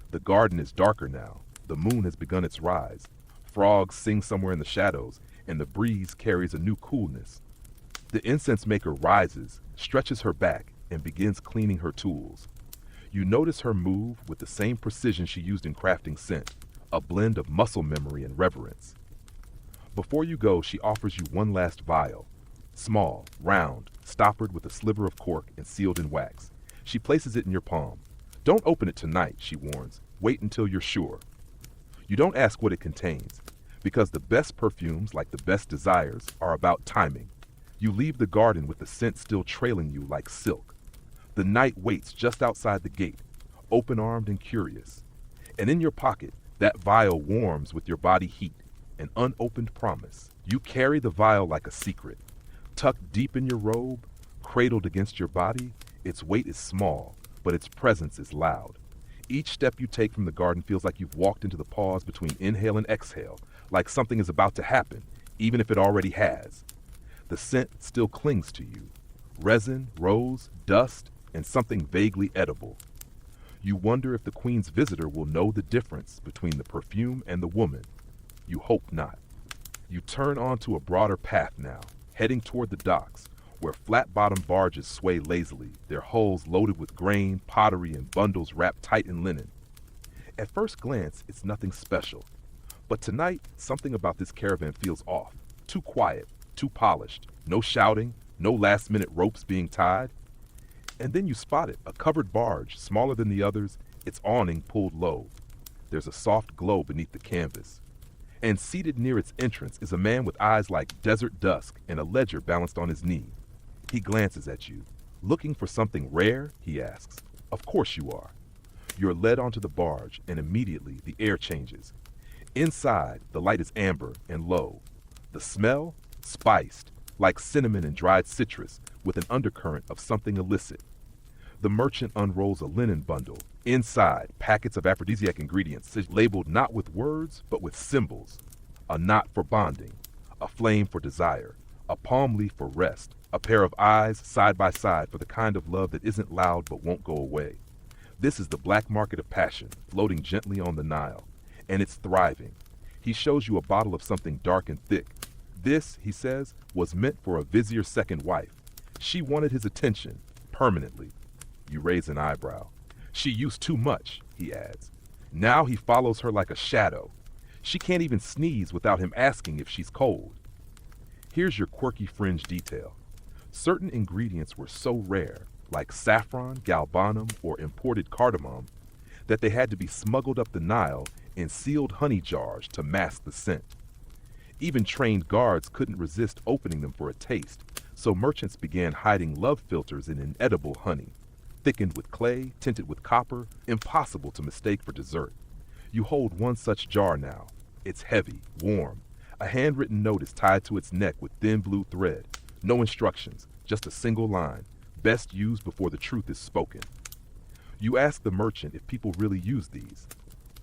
The garden is darker now. The moon has begun its rise. Frogs sing somewhere in the shadows, and the breeze carries a new coolness. The incense maker rises, stretches her back, and begins cleaning her tools. You notice her move with the same precision she used in crafting scent, a blend of muscle memory and reverence. Before you go, she offers you one last vial, small, round, stoppered with a sliver of cork and sealed in wax. She places it in your palm. Don't open it tonight, she warns. Wait until you're sure. You don't ask what it contains, because the best perfumes, like the best desires, are about timing. You leave the garden with the scent still trailing you like silk. The night waits just outside the gate, open-armed and curious. And in your pocket, that vial warms with your body heat, an unopened promise. You carry the vial like a secret. Tucked deep in your robe, cradled against your body, its weight is small, but its presence is loud. Each step you take from the garden feels like you've walked into the pause between inhale and exhale, like something is about to happen, even if it already has. The scent still clings to you. Resin, rose, dust, and something vaguely edible. You wonder if the Queen's visitor will know the difference between the perfume and the woman. You hope not. You turn onto a broader path now, heading toward the docks, where flat-bottomed barges sway lazily, their hulls loaded with grain, pottery, and bundles wrapped tight in linen. At first glance, it's nothing special. But tonight, something about this caravan feels off. Too quiet, too polished. No shouting, no last-minute ropes being tied. And then you spot it, a covered barge, smaller than the others, its awning pulled low. There's a soft glow beneath the canvas. And seated near its entrance is a man with eyes like desert dusk and a ledger balanced on his knee. He glances at you. Looking for something rare? He asks. Of course you are. You're led onto the barge, and immediately the air changes. Inside, the light is amber and low. The smell? Spiced, like cinnamon and dried citrus, with an undercurrent of something illicit. The merchant unrolls a linen bundle. Inside, packets of aphrodisiac ingredients labeled not with words, but with symbols. A knot for bonding, a flame for desire, a palm leaf for rest, a pair of eyes side by side for the kind of love that isn't loud but won't go away. This is the black market of passion, floating gently on the Nile, and it's thriving. He shows you a bottle of something dark and thick. This, he says, was meant for a vizier's second wife. She wanted his attention, permanently. You raise an eyebrow. She used too much, he adds. Now he follows her like a shadow. She can't even sneeze without him asking if she's cold. Here's your quirky fringe detail. Certain ingredients were so rare, like saffron, galbanum, or imported cardamom, that they had to be smuggled up the Nile in sealed honey jars to mask the scent. Even trained guards couldn't resist opening them for a taste, so merchants began hiding love filters in inedible honey. Thickened with clay, tinted with copper, impossible to mistake for dessert. You hold one such jar now. It's heavy, warm. A handwritten note is tied to its neck with thin blue thread. No instructions, just a single line, best used before the truth is spoken. You ask the merchant if people really use these.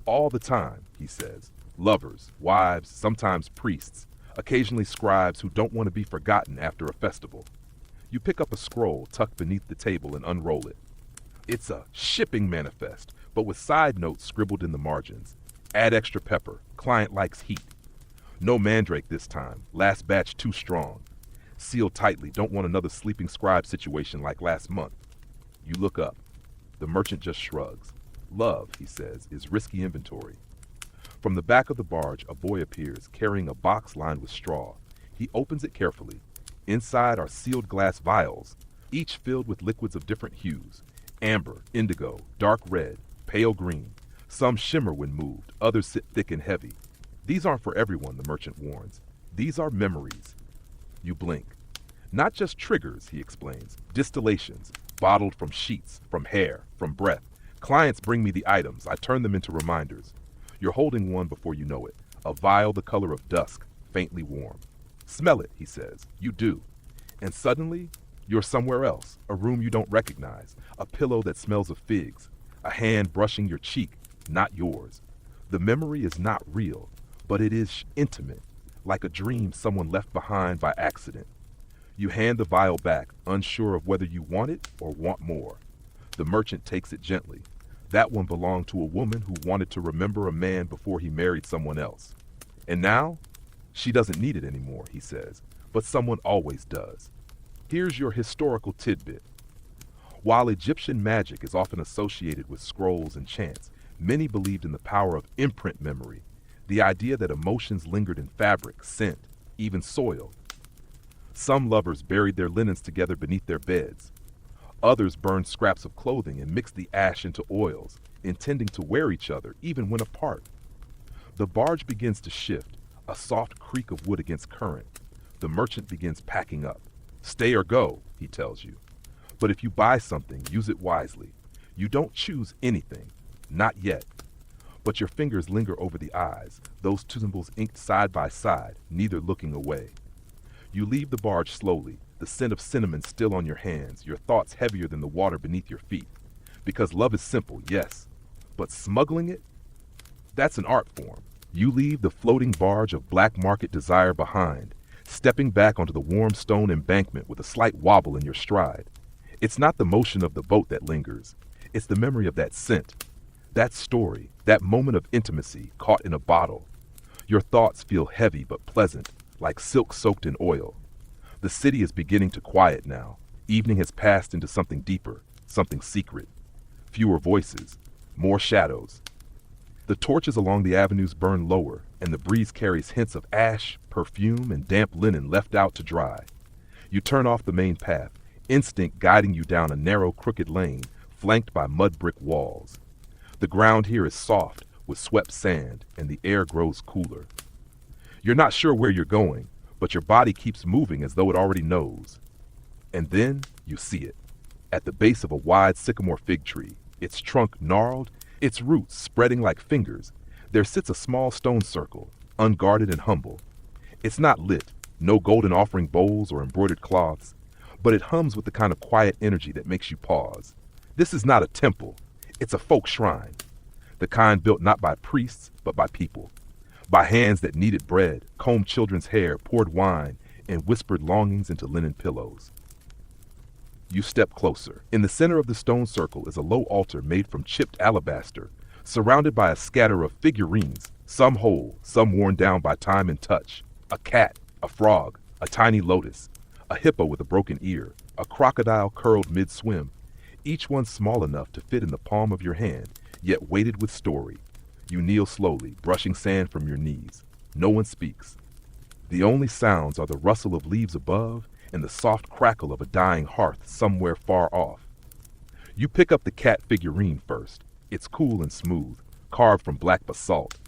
All the time, he says. Lovers, wives, sometimes priests, occasionally scribes who don't want to be forgotten after a festival. You pick up a scroll tucked beneath the table and unroll it. It's a shipping manifest, but with side notes scribbled in the margins. Add extra pepper. Client likes heat. No mandrake this time. Last batch too strong. Seal tightly. Don't want another sleeping scribe situation like last month. You look up. The merchant just shrugs. Love, he says, is risky inventory. From the back of the barge, a boy appears, carrying a box lined with straw. He opens it carefully. Inside are sealed glass vials, each filled with liquids of different hues. Amber, indigo, dark red, pale green. Some shimmer when moved, others sit thick and heavy. These aren't for everyone, the merchant warns. These are memories. You blink. Not just triggers, he explains. Distillations, bottled from sheets, from hair, from breath. Clients bring me the items. I turn them into reminders. You're holding one before you know it. A vial the color of dusk, faintly warm. Smell it, he says. You do. And suddenly, you're somewhere else. A room you don't recognize. A pillow that smells of figs. A hand brushing your cheek, not yours. The memory is not real, but it is intimate, like a dream someone left behind by accident. You hand the vial back, unsure of whether you want it or want more. The merchant takes it gently. That one belonged to a woman who wanted to remember a man before he married someone else. And now, she doesn't need it anymore, he says, but someone always does. Here's your historical tidbit. While Egyptian magic is often associated with scrolls and chants, many believed in the power of imprint memory, the idea that emotions lingered in fabric, scent, even soil. Some lovers buried their linens together beneath their beds. Others burned scraps of clothing and mixed the ash into oils, intending to wear each other even when apart. The barge begins to shift, a soft creak of wood against current. The merchant begins packing up. Stay or go, he tells you. But if you buy something, use it wisely. You don't choose anything, not yet. But your fingers linger over the eyes, those two symbols inked side by side, neither looking away. You leave the barge slowly, the scent of cinnamon still on your hands, your thoughts heavier than the water beneath your feet. Because love is simple, yes, but smuggling it? That's an art form. You leave the floating barge of black market desire behind, stepping back onto the warm stone embankment with a slight wobble in your stride. It's not the motion of the boat that lingers. It's the memory of that scent, that story, that moment of intimacy caught in a bottle. Your thoughts feel heavy but pleasant, like silk soaked in oil. The city is beginning to quiet now. Evening has passed into something deeper, something secret. Fewer voices, more shadows. The torches along the avenues burn lower, and the breeze carries hints of ash, perfume, and damp linen left out to dry. You turn off the main path, instinct guiding you down a narrow, crooked lane flanked by mud brick walls. The ground here is soft with swept sand, and the air grows cooler. You're not sure where you're going, but your body keeps moving as though it already knows. And then you see it. At the base of a wide sycamore fig tree, its trunk gnarled, its roots spreading like fingers, there sits a small stone circle, unguarded and humble. It's not lit, no golden offering bowls or embroidered cloths, but it hums with the kind of quiet energy that makes you pause. This is not a temple, it's a folk shrine, the kind built not by priests, but by people, by hands that kneaded bread, combed children's hair, poured wine, and whispered longings into linen pillows. You step closer. In the center of the stone circle is a low altar made from chipped alabaster, surrounded by a scatter of figurines, some whole, some worn down by time and touch. A cat, a frog, a tiny lotus, a hippo with a broken ear, a crocodile curled mid-swim, each one small enough to fit in the palm of your hand, yet weighted with story. You kneel slowly, brushing sand from your knees. No one speaks. The only sounds are the rustle of leaves above and the soft crackle of a dying hearth somewhere far off. You pick up the cat figurine first. It's cool and smooth, carved from black basalt.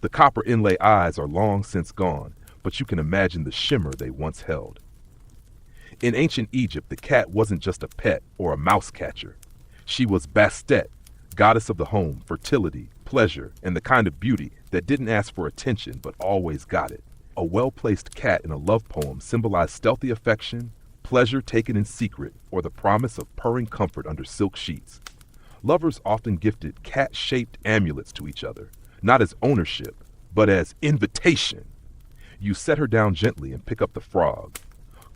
The copper inlay eyes are long since gone, but you can imagine the shimmer they once held. In ancient Egypt, the cat wasn't just a pet or a mouse catcher. She was Bastet, goddess of the home, fertility, pleasure, and the kind of beauty that didn't ask for attention but always got it. A well-placed cat in a love poem symbolized stealthy affection, pleasure taken in secret, or the promise of purring comfort under silk sheets. Lovers often gifted cat-shaped amulets to each other, not as ownership, but as invitation. You set her down gently and pick up the frog.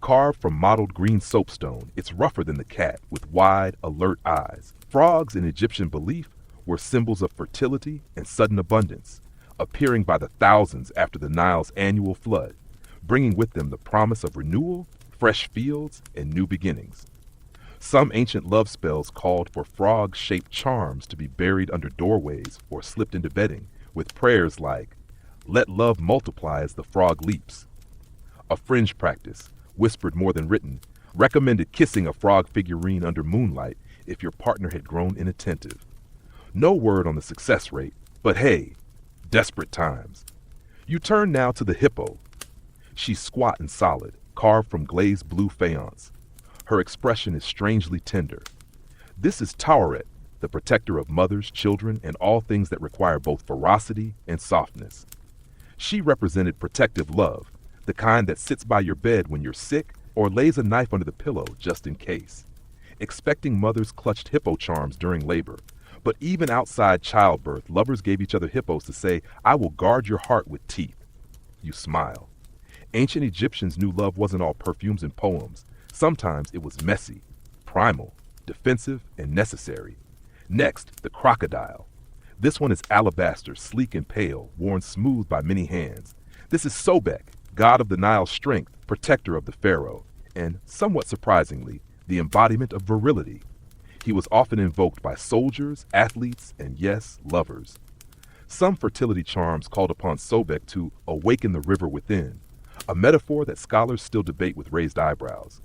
Carved from mottled green soapstone, it's rougher than the cat, with wide, alert eyes. Frogs, in Egyptian belief, were symbols of fertility and sudden abundance, appearing by the thousands after the Nile's annual flood, bringing with them the promise of renewal, fresh fields, and new beginnings. Some ancient love spells called for frog-shaped charms to be buried under doorways or slipped into bedding, with prayers like, "Let love multiply as the frog leaps." A fringe practice, whispered more than written, recommended kissing a frog figurine under moonlight if your partner had grown inattentive. No word on the success rate, but hey, desperate times. You turn now to the hippo. She's squat and solid, carved from glazed blue faience. Her expression is strangely tender. This is Taweret, the protector of mothers, children, and all things that require both ferocity and softness. She represented protective love, the kind that sits by your bed when you're sick or lays a knife under the pillow just in case. Expecting mothers clutched hippo charms during labor, but even outside childbirth, lovers gave each other hippos to say, "I will guard your heart with teeth." You smile. Ancient Egyptians knew love wasn't all perfumes and poems. Sometimes it was messy, primal, defensive, and necessary. Next, the crocodile. This one is alabaster, sleek and pale, worn smooth by many hands. This is Sobek, god of the Nile's strength, protector of the pharaoh, and, somewhat surprisingly, the embodiment of virility. He was often invoked by soldiers, athletes, and yes, lovers. Some fertility charms called upon Sobek to awaken the river within, a metaphor that scholars still debate with raised eyebrows.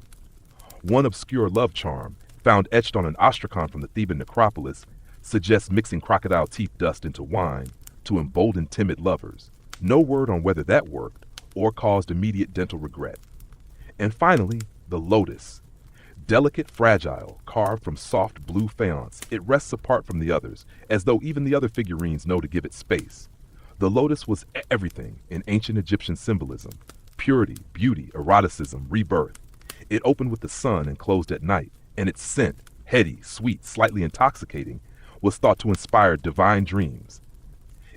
One obscure love charm, found etched on an ostracon from the Theban necropolis, suggests mixing crocodile teeth dust into wine to embolden timid lovers. No word on whether that worked or caused immediate dental regret. And finally, the lotus. Delicate, fragile, carved from soft blue faience, it rests apart from the others, as though even the other figurines know to give it space. The lotus was everything in ancient Egyptian symbolism: purity, beauty, eroticism, rebirth. It opened with the sun and closed at night, and its scent, heady, sweet, slightly intoxicating, was thought to inspire divine dreams.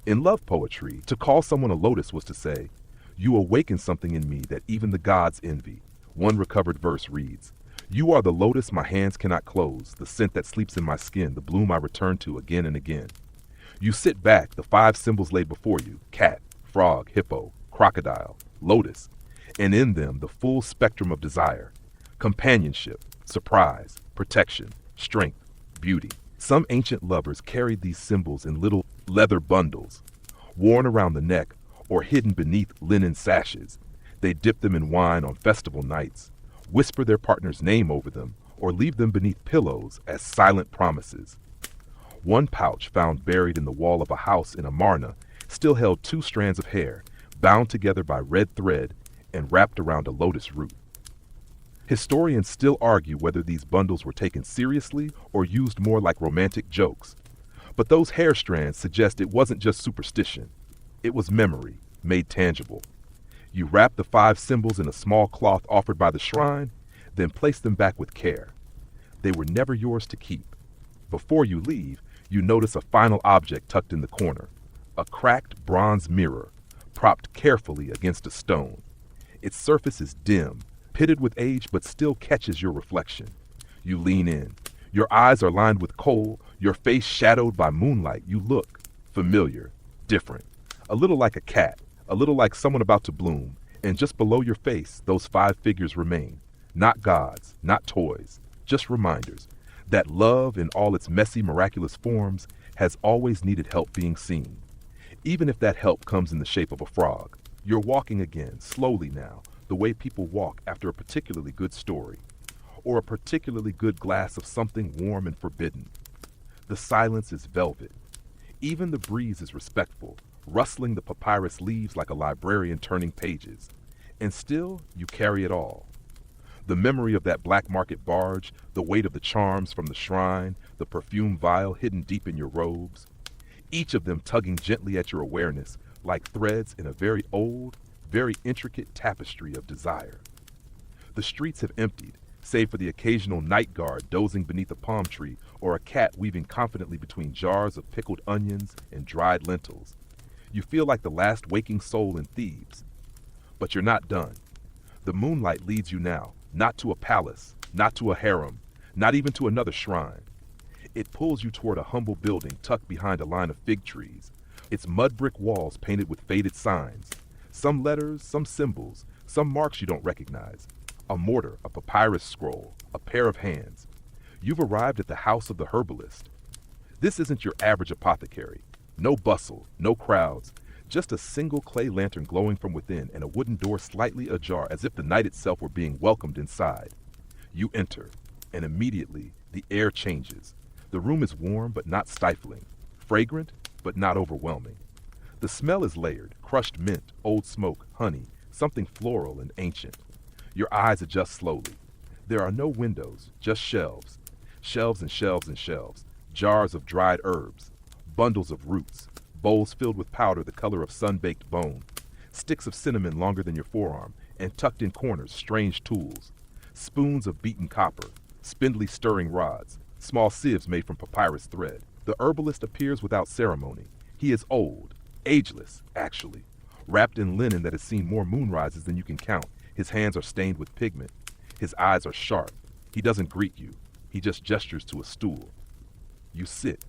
In love poetry, to call someone a lotus was to say, "You awaken something in me that even the gods envy." One recovered verse reads, "You are the lotus my hands cannot close, the scent that sleeps in my skin, the bloom I return to again and again." You sit back, the 5 symbols laid before you: cat, frog, hippo, crocodile, lotus, and in them the full spectrum of desire: companionship, surprise, protection, strength, beauty. Some ancient lovers carried these symbols in little leather bundles, worn around the neck or hidden beneath linen sashes. They dipped them in wine on festival nights, whisper their partner's name over them, or leave them beneath pillows as silent promises. One pouch found buried in the wall of a house in Amarna still held 2 strands of hair, bound together by red thread and wrapped around a lotus root. Historians still argue whether these bundles were taken seriously or used more like romantic jokes, but those hair strands suggest it wasn't just superstition. It was memory, made tangible. You wrap the 5 symbols in a small cloth offered by the shrine, then place them back with care. They were never yours to keep. Before you leave, you notice a final object tucked in the corner, a cracked bronze mirror, propped carefully against a stone. Its surface is dim, pitted with age, but still catches your reflection. You lean in. Your eyes are lined with kohl, your face shadowed by moonlight. You look familiar, different, a little like a cat, a little like someone about to bloom, and just below your face, those 5 figures remain. Not gods, not toys, just reminders that love in all its messy, miraculous forms has always needed help being seen. Even if that help comes in the shape of a frog, you're walking again, slowly now, the way people walk after a particularly good story, or a particularly good glass of something warm and forbidden. The silence is velvet. Even the breeze is respectful, rustling the papyrus leaves like a librarian turning pages. And still, you carry it all. The memory of that black market barge, the weight of the charms from the shrine, the perfume vial hidden deep in your robes, each of them tugging gently at your awareness like threads in a very old, very intricate tapestry of desire. The streets have emptied, save for the occasional night guard dozing beneath a palm tree or a cat weaving confidently between jars of pickled onions and dried lentils. You feel like the last waking soul in Thebes. But you're not done. The moonlight leads you now, not to a palace, not to a harem, not even to another shrine. It pulls you toward a humble building tucked behind a line of fig trees, its mud brick walls painted with faded signs. Some letters, some symbols, some marks you don't recognize. A mortar, a papyrus scroll, a pair of hands. You've arrived at the house of the herbalist. This isn't your average apothecary. No bustle, no crowds, just a single clay lantern glowing from within and a wooden door slightly ajar as if the night itself were being welcomed inside. You enter, and immediately the air changes. The room is warm but not stifling, fragrant but not overwhelming. The smell is layered, crushed mint, old smoke, honey, something floral and ancient. Your eyes adjust slowly. There are no windows, just shelves. Shelves and shelves and shelves. Jars of dried herbs. Bundles of roots. Bowls filled with powder the color of sun-baked bone. Sticks of cinnamon longer than your forearm, and tucked in corners, strange tools. Spoons of beaten copper. Spindly stirring rods. Small sieves made from papyrus thread. The herbalist appears without ceremony. He is old. Ageless, actually. Wrapped in linen that has seen more moonrises than you can count. His hands are stained with pigment. His eyes are sharp. He doesn't greet you. He just gestures to a stool. You sit.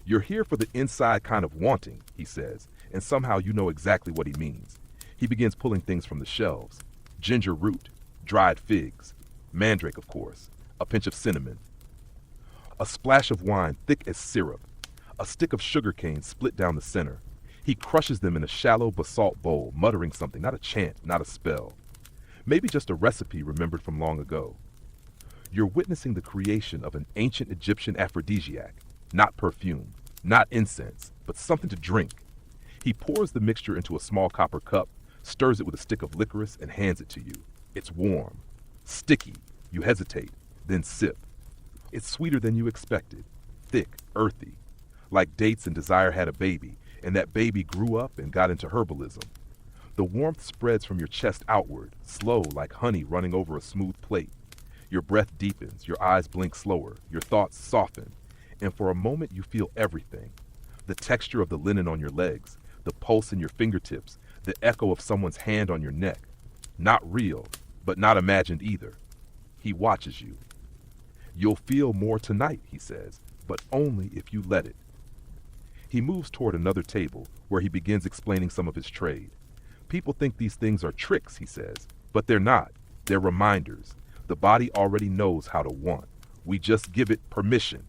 You're here for the inside kind of wanting, he says, and somehow you know exactly what he means. He begins pulling things from the shelves. Ginger root, dried figs, mandrake, of course, a pinch of cinnamon, a splash of wine thick as syrup, a stick of sugar cane split down the center. He crushes them in a shallow basalt bowl, muttering something, not a chant, not a spell. Maybe just a recipe remembered from long ago. You're witnessing the creation of an ancient Egyptian aphrodisiac, not perfume, not incense, but something to drink. He pours the mixture into a small copper cup, stirs it with a stick of licorice, and hands it to you. It's warm, sticky. You hesitate, then sip. It's sweeter than you expected, thick, earthy, like dates and desire had a baby, and that baby grew up and got into herbalism. The warmth spreads from your chest outward, slow like honey running over a smooth plate. Your breath deepens, your eyes blink slower, your thoughts soften, and for a moment you feel everything. The texture of the linen on your legs, the pulse in your fingertips, the echo of someone's hand on your neck. Not real, but not imagined either. He watches you. You'll feel more tonight, he says, but only if you let it. He moves toward another table, where he begins explaining some of his trade. People think these things are tricks, he says, but they're not. They're reminders. The body already knows how to want. We just give it permission.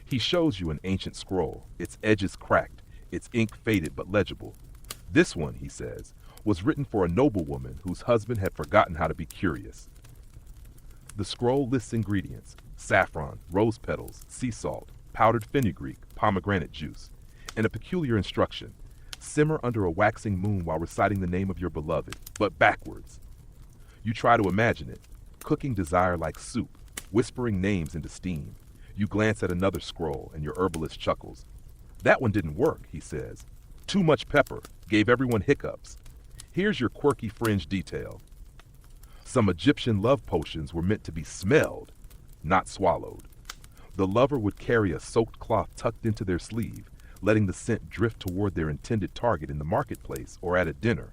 He shows you an ancient scroll, its edges cracked, its ink faded but legible. This one, he says, was written for a noblewoman whose husband had forgotten how to be curious. The scroll lists ingredients: saffron, rose petals, sea salt, powdered fenugreek, pomegranate juice, and a peculiar instruction: simmer under a waxing moon while reciting the name of your beloved, but backwards. You try to imagine it, cooking desire like soup, whispering names into steam. You glance at another scroll and your herbalist chuckles. That one didn't work, he says. Too much pepper, gave everyone hiccups. Here's your quirky fringe detail. Some Egyptian love potions were meant to be smelled, not swallowed. The lover would carry a soaked cloth tucked into their sleeve, letting the scent drift toward their intended target in the marketplace or at a dinner.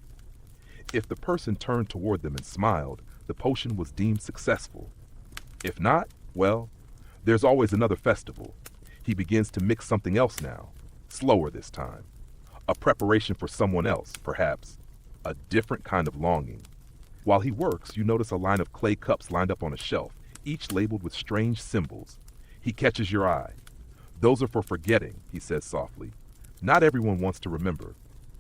If the person turned toward them and smiled, the potion was deemed successful. If not, well, there's always another festival. He begins to mix something else now, slower this time. A preparation for someone else, perhaps. A different kind of longing. While he works, you notice a line of clay cups lined up on a shelf, each labeled with strange symbols. He catches your eye. Those are for forgetting, he says softly. Not everyone wants to remember.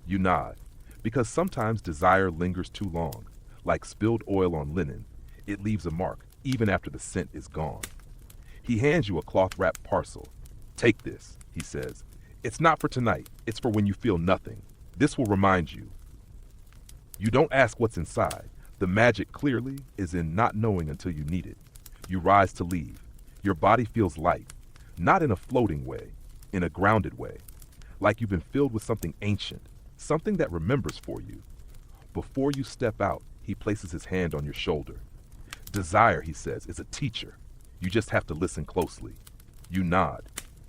You nod, because sometimes desire lingers too long. Like spilled oil on linen, it leaves a mark, even after the scent is gone. He hands you a cloth-wrapped parcel. Take this, he says. It's not for tonight, it's for when you feel nothing. This will remind you. You don't ask what's inside. The magic, clearly, is in not knowing until you need it. You rise to leave. Your body feels light, not in a floating way, in a grounded way, like you've been filled with something ancient, something that remembers for you. Before you step out, he places his hand on your shoulder. Desire, he says, is a teacher. You just have to listen closely. You nod,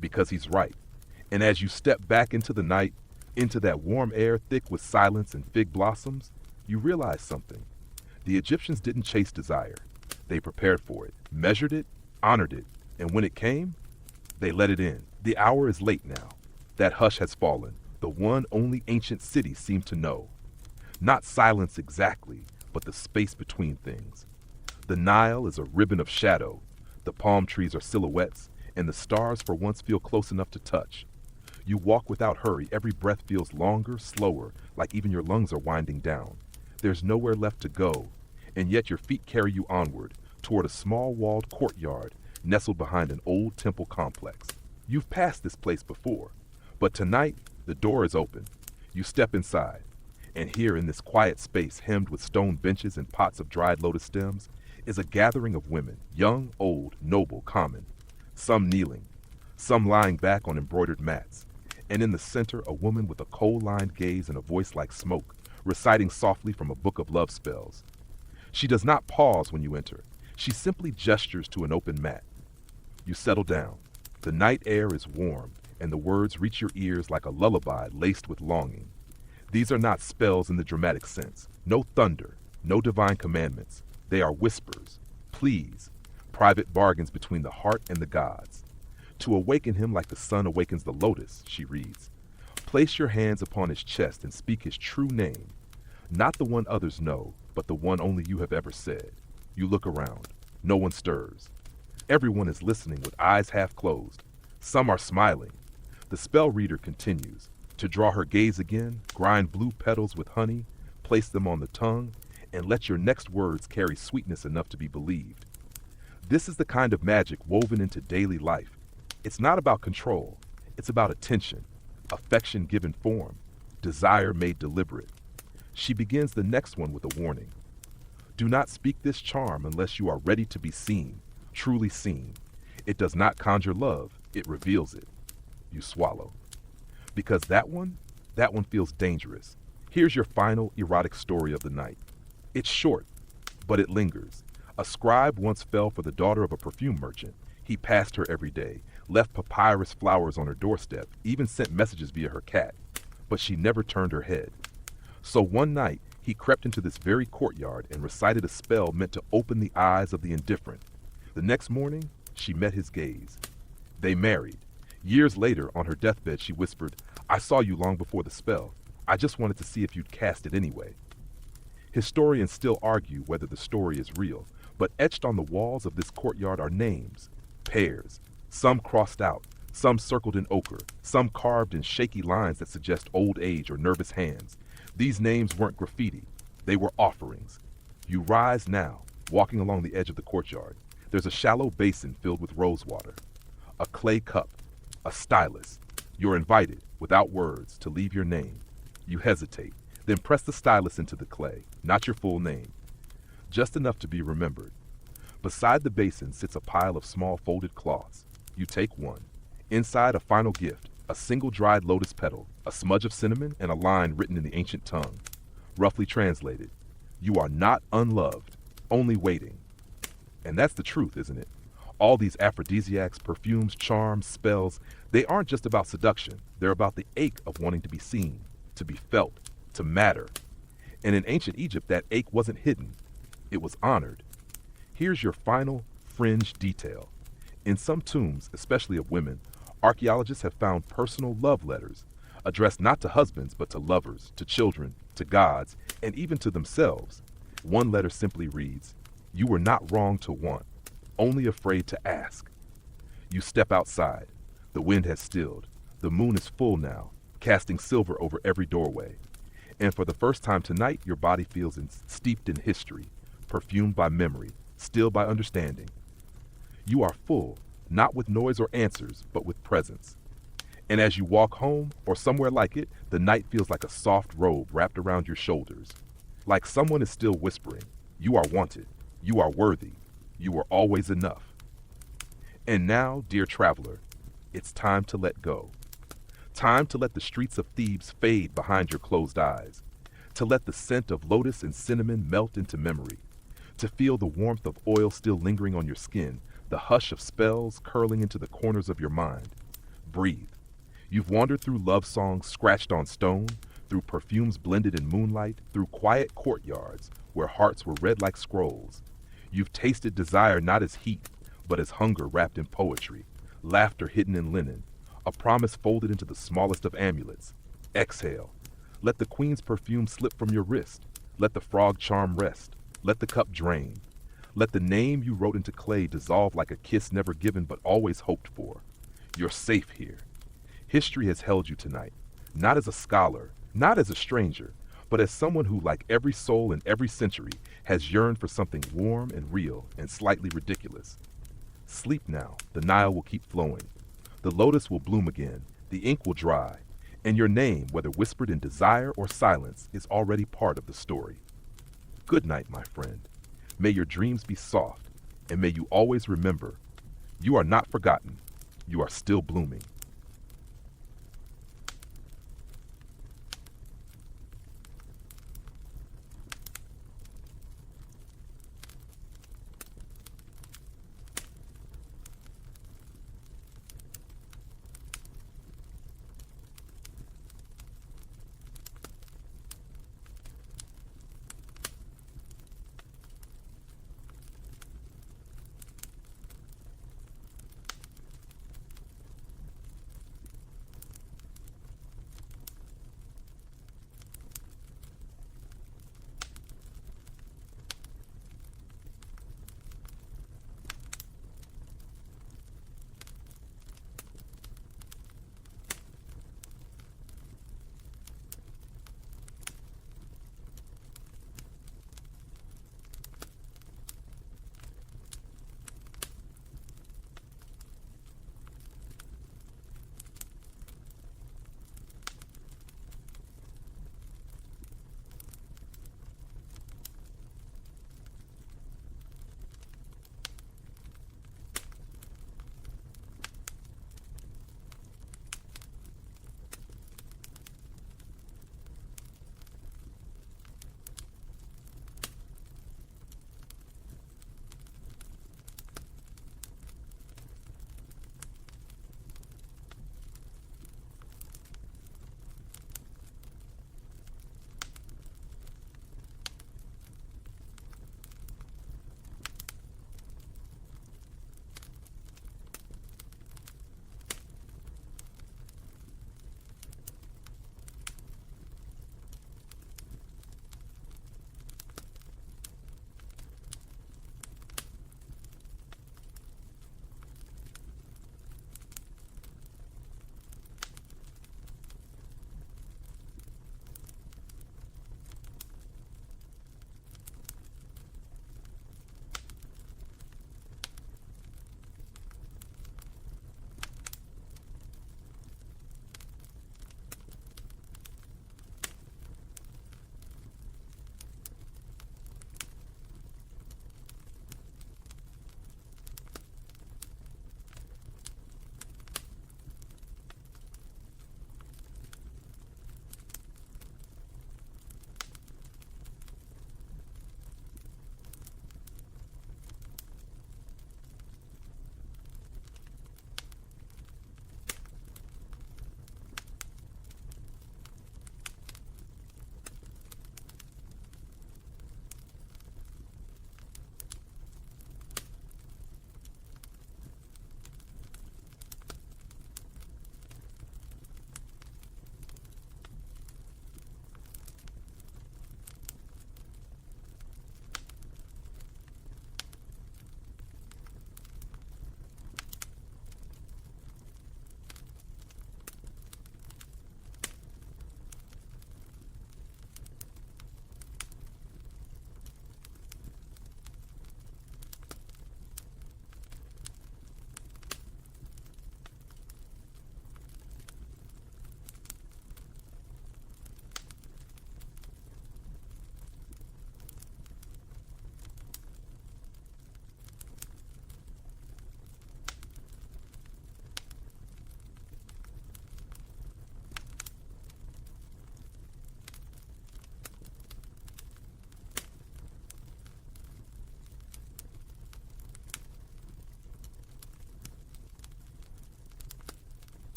because he's right. And as you step back into the night, into that warm air thick with silence and fig blossoms, you realize something. The Egyptians didn't chase desire. They prepared for it, measured it, honored it, and when it came, they let it in. The hour is late now. That hush has fallen. The one only ancient city seemed to know. Not silence exactly, but the space between things. The Nile is a ribbon of shadow. The palm trees are silhouettes, and the stars for once feel close enough to touch. You walk without hurry. Every breath feels longer, slower, like even your lungs are winding down. There's nowhere left to go, and yet your feet carry you onward, toward a small walled courtyard nestled behind an old temple complex. You've passed this place before, but tonight the door is open. You step inside, and here in this quiet space hemmed with stone benches and pots of dried lotus stems is a gathering of women, young, old, noble, common, some kneeling, some lying back on embroidered mats, and in the center a woman with a coal-lined gaze and a voice like smoke, reciting softly from a book of love spells. She does not pause when you enter. She simply gestures to an open mat. You settle down. The night air is warm, and the words reach your ears like a lullaby laced with longing. These are not spells in the dramatic sense. No thunder, no divine commandments. They are whispers, pleas, private bargains between the heart and the gods. To awaken him like the sun awakens the lotus, she reads. Place your hands upon his chest and speak his true name. Not the one others know, but the one only you have ever said. You look around. No one stirs. Everyone is listening with eyes half closed. Some are smiling. The spell reader continues. To draw her gaze again, grind blue petals with honey, place them on the tongue, and let your next words carry sweetness enough to be believed. This is the kind of magic woven into daily life. It's not about control. It's about attention, affection given form, desire made deliberate. She begins the next one with a warning. Do not speak this charm unless you are ready to be seen, truly seen. It does not conjure love, it reveals it. You swallow. Because that one feels dangerous. Here's your final erotic story of the night. It's short, but it lingers. A scribe once fell for the daughter of a perfume merchant. He passed her every day, left papyrus flowers on her doorstep, even sent messages via her cat. But she never turned her head. So one night, he crept into this very courtyard and recited a spell meant to open the eyes of the indifferent. The next morning, she met his gaze. They married. Years later, on her deathbed, she whispered, I saw you long before the spell. I just wanted to see if you'd cast it anyway. Historians still argue whether the story is real, but etched on the walls of this courtyard are names, pairs, some crossed out, some circled in ochre, some carved in shaky lines that suggest old age or nervous hands. These names weren't graffiti. They were offerings. You rise now, walking along the edge of the courtyard. There's a shallow basin filled with rose water, a clay cup, a stylus. You're invited, without words, to leave your name. You hesitate, then press the stylus into the clay, not your full name, just enough to be remembered. Beside the basin sits a pile of small folded cloths. You take one. Inside, a final gift, a single dried lotus petal, a smudge of cinnamon, and a line written in the ancient tongue. Roughly translated, you are not unloved, only waiting. And that's the truth, isn't it? All these aphrodisiacs, perfumes, charms, spells, they aren't just about seduction. They're about the ache of wanting to be seen, to be felt, to matter. And in ancient Egypt, that ache wasn't hidden. It was honored. Here's your final fringe detail. In some tombs, especially of women, archaeologists have found personal love letters, addressed not to husbands, but to lovers, to children, to gods, and even to themselves. One letter simply reads, "You were not wrong to want, only afraid to ask." You step outside. The wind has stilled. The moon is full now, casting silver over every doorway. And for the first time tonight, your body feels steeped in history, perfumed by memory, stilled by understanding. You are full, not with noise or answers, but with presence. And as you walk home, or somewhere like it, the night feels like a soft robe wrapped around your shoulders. Like someone is still whispering, you are wanted, you are worthy, you are always enough. And now, dear traveler, it's time to let go. Time to let the streets of Thebes fade behind your closed eyes. To let the scent of lotus and cinnamon melt into memory. To feel the warmth of oil still lingering on your skin, the hush of spells curling into the corners of your mind. Breathe. You've wandered through love songs scratched on stone, through perfumes blended in moonlight, through quiet courtyards where hearts were read like scrolls. You've tasted desire not as heat, but as hunger wrapped in poetry, laughter hidden in linen, a promise folded into the smallest of amulets. Exhale. Let the queen's perfume slip from your wrist. Let the frog charm rest. Let the cup drain. Let the name you wrote into clay dissolve like a kiss never given but always hoped for. You're safe here. History has held you tonight, not as a scholar, not as a stranger, but as someone who, like every soul in every century, has yearned for something warm and real and slightly ridiculous. Sleep now, the Nile will keep flowing. The lotus will bloom again, the ink will dry, and your name, whether whispered in desire or silence, is already part of the story. Good night, my friend. May your dreams be soft, and may you always remember, you are not forgotten, you are still blooming.